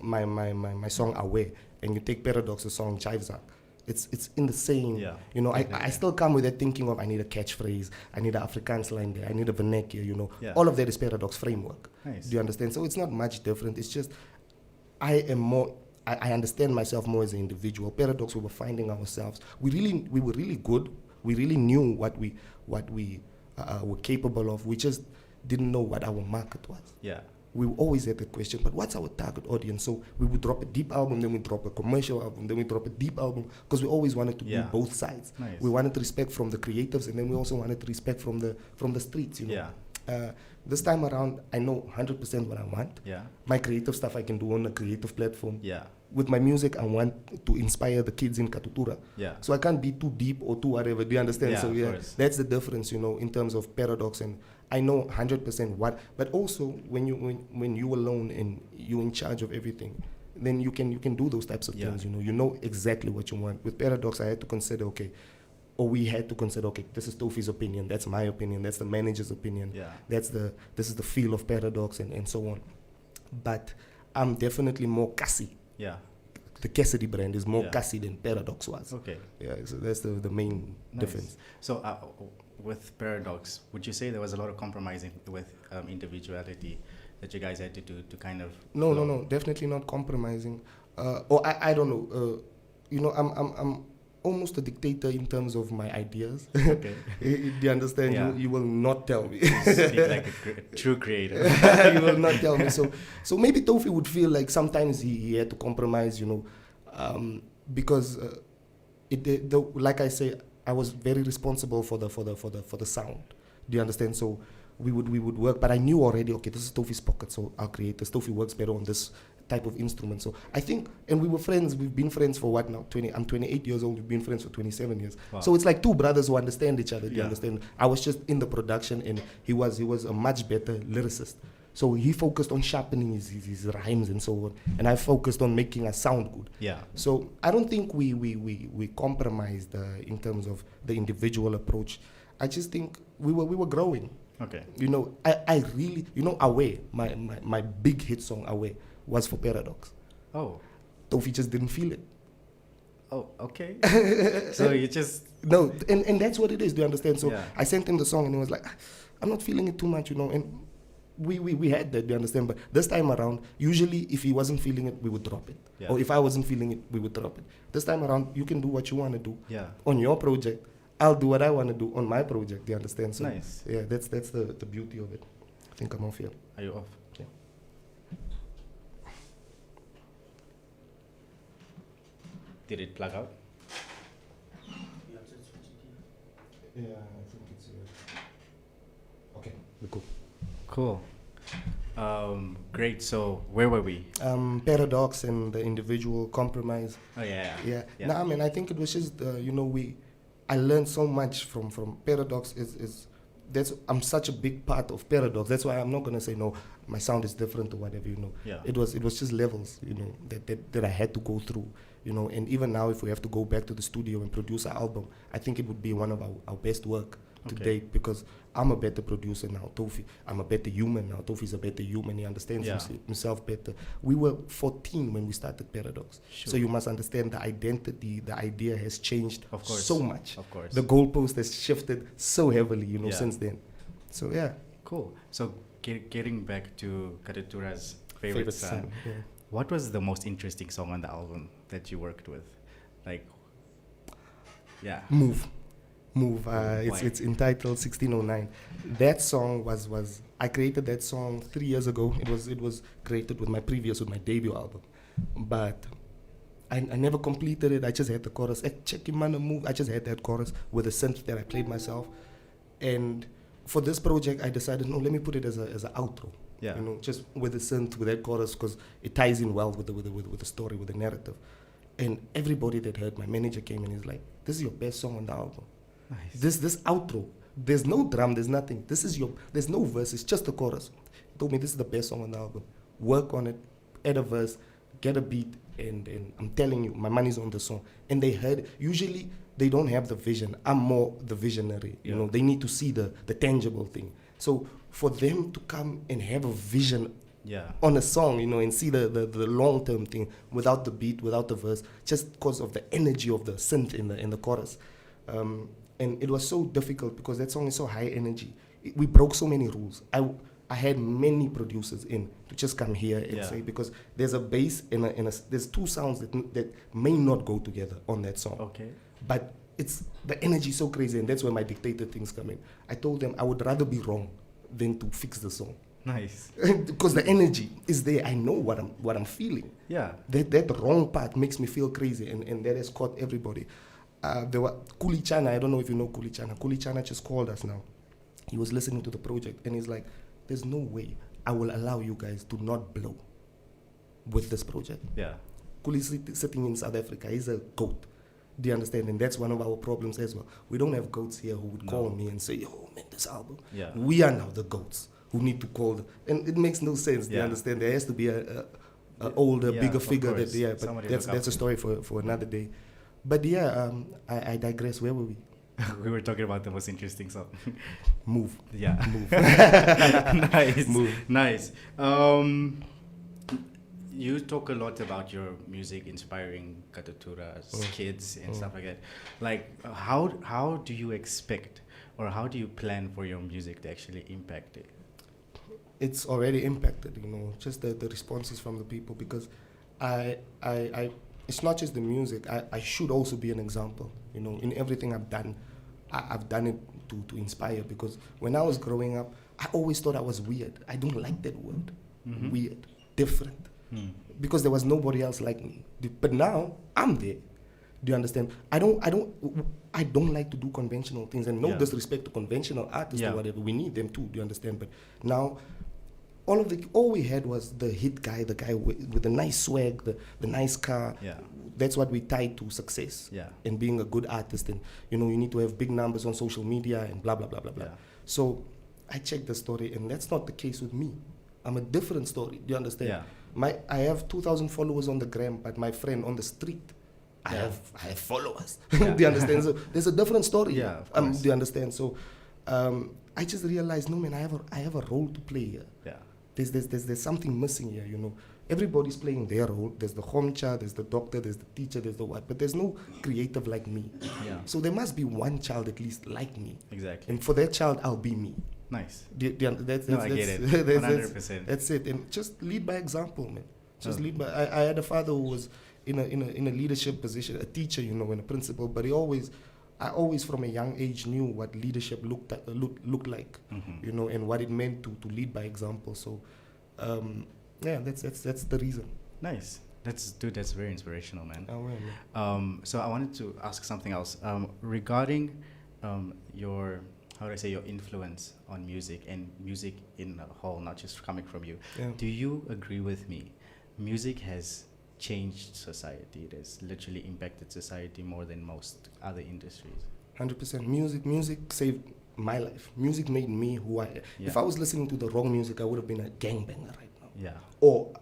my song Away and you take Paradox's song Jivezak, it's in the same, I still come with that thinking of I need a catchphrase, I need an Afrikaans line there, I need a vernacular, all of that is Paradox framework. Nice. Do you understand? So it's not much different. It's just I understand myself more as an individual. Paradox, we were finding ourselves. We were really good. We really knew what we were capable of. We just didn't know what our market was. Yeah. We always had the question, but what's our target audience? So we would drop a deep album, then we drop a commercial album, then we drop a deep album, because we always wanted to do both sides. Nice. We wanted respect from the creatives, and then we also wanted respect from the streets. Yeah. This time around, I know 100% what I want. Yeah. My creative stuff I can do on a creative platform. Yeah. with my music, I want to inspire the kids in Katutura. Yeah. So I can't be too deep or too whatever. Do you understand? Yeah, So of yeah, course. that's the difference, in terms of Paradox. And I know 100% what, but also when you alone and you in charge of everything, then you can do those types of Yeah. things. You know exactly what you want. With Paradox, I had to consider, okay, or we had to consider, okay, this is Tofi's opinion, that's my opinion, that's the manager's opinion, Yeah. this is the feel of Paradox, and so on. But I'm definitely more Cassidy. Yeah. The Cassidy brand is more Yeah. Cassidy than Paradox was. Okay. Yeah, so that's the main Nice. difference. So with Paradox, would you say there was a lot of compromising with individuality that you guys had to do to kind of? No, definitely not compromising. Or I don't know. I'm almost a dictator in terms of my ideas. Okay. Do you understand? Yeah. You will not tell me. You speak like a true creator. You will not tell me. So maybe Tofi would feel like sometimes he had to compromise, because like I say, I was very responsible for the sound. Do you understand? So we would work, but I knew already, okay, this is Tofi's pocket, so I'll create this. Tofi works better on this type of instrument. So I think, and we were friends, we've been friends for what now? I'm 28 years old, we've been friends for 27 years. Wow. So it's like two brothers who understand each other, do you Yeah. understand? I was just in the production, and he was a much better lyricist. So he focused on sharpening his rhymes and so on, and I focused on making us sound good. Yeah. So I don't think we compromised in terms of the individual approach. I just think we were growing. Okay. I really, Away, my big hit song Away was for Paradox. Oh. Tofi just didn't feel it. Oh, okay. So you just No, and that's what it is, do you understand? So Yeah. I sent him the song and he was like, I'm not feeling it too much, and we had that, do you understand? But this time around, usually if he wasn't feeling it, we would drop it. Yeah. Or if I wasn't feeling it, we would drop it. This time around, you can do what you want to do Yeah. on your project. I'll do what I want to do on my project, do you understand? So Nice. yeah, that's the beauty of it. I think I'm off here. Are you off? Yeah. Did it plug out? Yeah, I think it's okay. We're cool. Cool. Great. So where were we? Paradox and the individual compromise. Oh yeah. Yeah. Yeah. No, I mean, I think it was just I learned so much from Paradox. I'm such a big part of Paradox. That's why I'm not gonna say no, my sound is different or whatever. Yeah. It was just levels. That I had to go through. And even now, if we have to go back to the studio and produce an album, I think it would be one of our best work to Okay. date, because I'm a better producer now. Tofi, I'm a better human now. Tofi's a better human. He understands Yeah. himself better. We were 14 when we started Paradox. Sure. So you must understand the identity, the idea has changed Of course. so much. Of course. The goalpost has shifted so heavily, Yeah. since then. So yeah. Cool. So getting back to Karitura's favorite song, song, yeah. what was the most interesting song on the album that you worked with? Like, yeah. Move. Why? It's entitled 1609. That song was I created that song 3 years ago. It was created with my debut album, but I never completed it. I just had the chorus. Check him on the move. I just had that chorus with a synth that I played myself, and for this project I decided, no, let me put it as an outro. Yeah. Just with the synth, with that chorus, because it ties in well with the story, with the narrative. And everybody that heard, my manager came and he's like, "This is your best song on the album. Nice. This outro, there's no drum, there's nothing. There's no verse, it's just the chorus." He told me, "This is the best song on the album. Work on it, add a verse, get a beat, and I'm telling you, my money's on the song." And they heard, usually they don't have the vision. I'm more the visionary. Yeah. They need to see the tangible thing. So for them to come and have a vision Yeah. on a song, and see the long-term thing without the beat, without the verse, just because of the energy of the synth in the chorus. And it was so difficult because that song is so high energy. We broke so many rules. I had many producers in to just come here and Yeah. say, because there's a bass and there's two sounds that may not go together on that song. Okay. But it's the energy is so crazy, and that's where my dictator things come in. I told them I would rather be wrong than to fix the song. Nice. Because the energy is there. I know what I'm feeling. Yeah. That wrong part makes me feel crazy, and that has caught everybody. There were Kulichana. I don't know if you know Kulichana. Kulichana just called us now. He was listening to the project, and he's like, "There's no way I will allow you guys to not blow with this project." Yeah. Kuli sitting in South Africa, he's a goat. Do you understand? And that's one of our problems as well. We don't have goats here who would call me and say, "Oh man, this album." Yeah. We are now the goats who need to call and it makes no sense. Do you Yeah. understand? There has to be a older, Yeah, bigger of figure course. but Somebody that's look up a to. story for another day. But yeah, I digress. Where were we? We were talking about the most interesting song. Move. Yeah. Move. Nice. Move. Nice. You talk a lot about your music inspiring Katutura's kids and stuff like that. Like, how do you expect or how do you plan for your music to actually impact it? It's already impacted, just the responses from the people, because I it's not just the music. I should also be an example, in everything I've done. I've done it to inspire, because when I was growing up, I always thought I was weird. I don't like that word, weird, different, because there was nobody else like me. But now I'm there. Do you understand? I don't like to do conventional things, and no disrespect to conventional artists or whatever. We need them too. Do you understand? But now, all we had was the hit guy, the guy with the nice swag, the nice car. Yeah. That's what we tied to success. Yeah. And being a good artist, and you need to have big numbers on social media and blah blah blah blah blah. Yeah. So I checked the story, and that's not the case with me. I'm a different story. Do you understand? Yeah. I have 2,000 followers on the gram, but my friend on the street, I have followers. Do you understand? So there's a different story. Yeah, of course. Do you understand? So I just realized, no man, I have a role to play here. Yeah. There's something missing here, Everybody's playing their role. There's the homcha, there's the doctor, there's the teacher, there's the what. But there's no creative like me. Yeah. So there must be one child at least like me. Exactly. And for that child, I'll be me. Nice. I get it. 100%. That's it. And just lead by example, man. Just lead by. I had a father who was in a leadership position, a teacher, and a principal. But I always from a young age knew what leadership looked like, and what it meant to lead by example. So, that's the reason. Nice. That's very inspirational, man. Oh, yeah, man. So I wanted to ask something else regarding your your influence on music and music in a whole, not just coming from you. Yeah. Do you agree with me? Music has changed society. It has literally impacted society more than most other industries. 100%. Music saved my life. Music made me who I am. Yeah. If I was listening to the wrong music, I would have been a gangbanger right now. Yeah. Or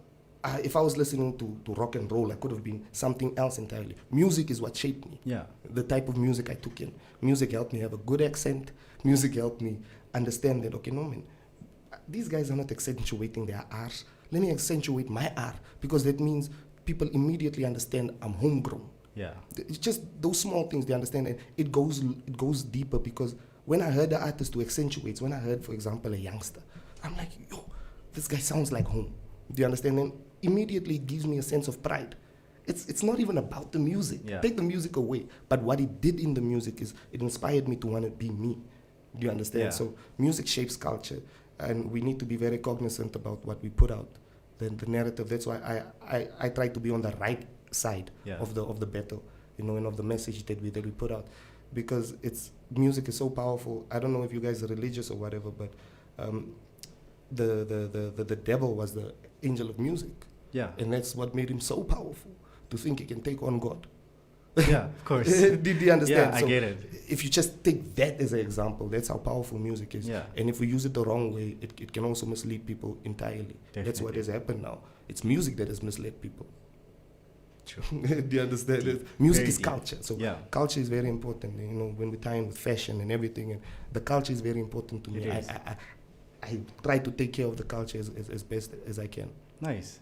if I was listening to rock and roll, I could have been something else entirely. Music is what shaped me. Yeah. The type of music I took in. Music helped me have a good accent. Music helped me understand that, okay, no man, these guys are not accentuating their R's. Let me accentuate my R, because that means people immediately understand I'm homegrown. Yeah. It's just those small things they understand, and it goes deeper, because when I heard the artist who accentuates, when I heard, for example, a youngster, I'm like, yo, this guy sounds like home. Do you understand? And immediately it gives me a sense of pride. It's not even about the music. Yeah. Take the music away. But what it did in the music is it inspired me to want to be me. Do you understand? Yeah. So music shapes culture, and we need to be very cognizant about what we put out. The narrative. That's why I try to be on the right side of the battle, and of the message that we put out, because music is so powerful. I don't know if you guys are religious or whatever, but the devil was the angel of music. Yeah. And that's what made him so powerful, to think he can take on God. Yeah, of course. Did you understand? Yeah, I get it. If you just take that as an example, that's how powerful music is. Yeah. And if we use it the wrong way, it can also mislead people entirely. That's what has happened now. It's music that has misled people. True. Do you understand? Music Very is deep. culture. So Yeah. culture is very important. When we tie in with fashion and everything, and the culture is very important to me. It is. I try to take care of the culture as best as I can. Nice.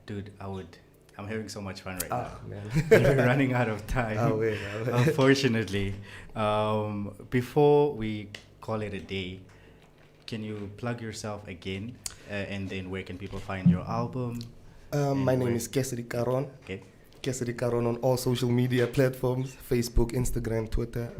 Dude, I'm having so much fun right Ah, now. man. We're running out of time. I'll wait. Unfortunately. Before we call it a day, can you plug yourself again? And then where can people find your album? My name is Cassidy Karon. Okay. Cassidy Karon on all social media platforms, Facebook, Instagram, Twitter.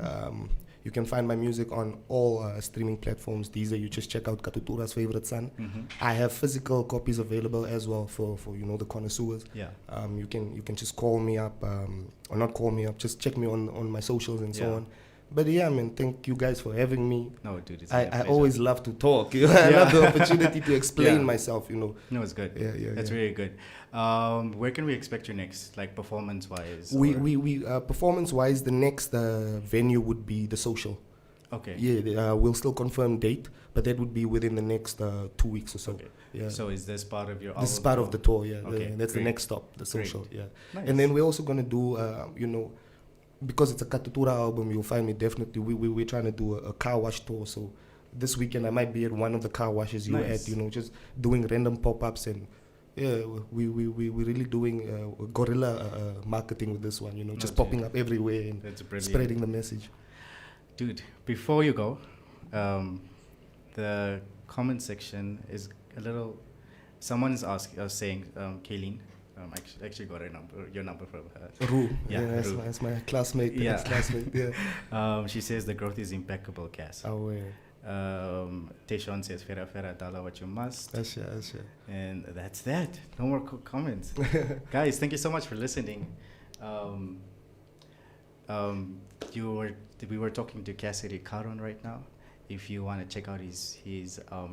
You can find my music on all streaming platforms. These are, you just check out Katutura's Favorite Son. I have physical copies available as well for the connoisseurs. Yeah. You can just call me up, or not call me up, just check me on my socials and so Yeah. on. But yeah, man, thank you guys for having me. No, dude, it's I my pleasure. always love to talk. I love the opportunity to explain myself, No, it's good. Yeah, That's really good. Where can we expect you next, like performance-wise? We performance-wise, the next venue would be the Social. Okay. Yeah, we'll still confirm date, but that would be within the next 2 weeks or so. Okay. Yeah. So is this part of your This is album part tour? of the tour, yeah. Okay, That's the great. next stop, the Social, Great. yeah. Nice. And then we're also going to do, because it's a Katutura album, you'll find me definitely, we're trying to do a car wash tour. So this weekend I might be at one of the car washes you're Nice. at, just doing random pop-ups. And yeah, we're really doing guerrilla marketing with this one, just Okay. popping up everywhere and That's brilliant. spreading the message. Dude, before you go, the comment section is a little. Someone is saying, Kayleen, actually got your number from her. Ru, Yeah, that's, Ru. that's my classmate, Yeah. ex-classmate, yeah. She says the growth is impeccable, Cass. Oh, yeah. Teshon says, Fera Fera Dala what you must. That's it. And that's that. No more comments. Guys, thank you so much for listening. We were talking to Cassidy Karon right now. If you want to check out his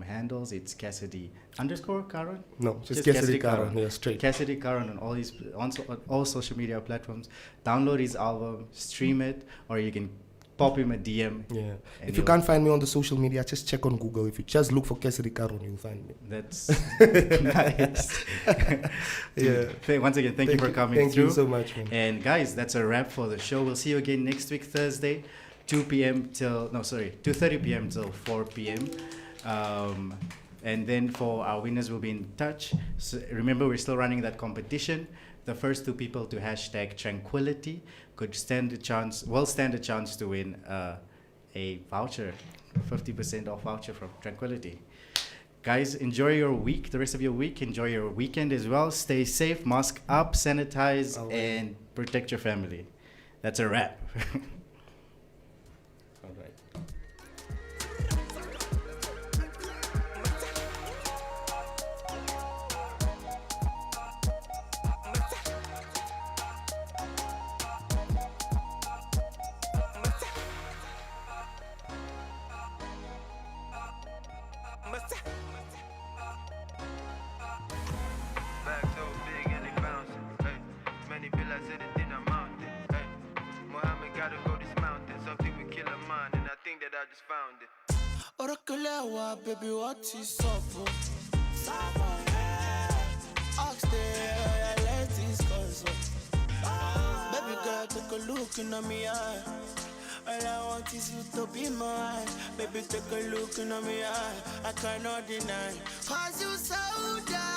handles, it's Cassidy _Karon. No, just Cassidy Karon. Karon, yeah, straight. Cassidy Karon on on all social media platforms. Download his album, stream it, or you can pop him a DM. Yeah. and If you can't find me on the social media, just check on Google. If you just look for Cassidy Karon, you'll find me. That's nice. Yeah. Once again, thank you for coming Thank through. you so much, man. And guys, that's a wrap for the show. We'll see you again next week, Thursday, 2:30 p.m. till 4 p.m. And then for our winners, we'll be in touch. So remember, we're still running that competition. The first 2 people to hashtag tranquility will stand a chance to win a voucher, a 50% off voucher from Tranquility. Guys, enjoy your week, the rest of your week. Enjoy your weekend as well. Stay safe, mask up, sanitize, and protect your family. That's a wrap. All right. Back so big and they bouncing. Hey, many feel I said it in a mountain. Hey, Muhammad gotta go this mountain. Something will kill a man, and I think that I just found it. Orokelewa, baby, what is up? Ask the let this console. Baby girl, take a look in me eye. All I want is you to be mine. Baby, take a look in me eye. I cannot deny. 'Cause you so down.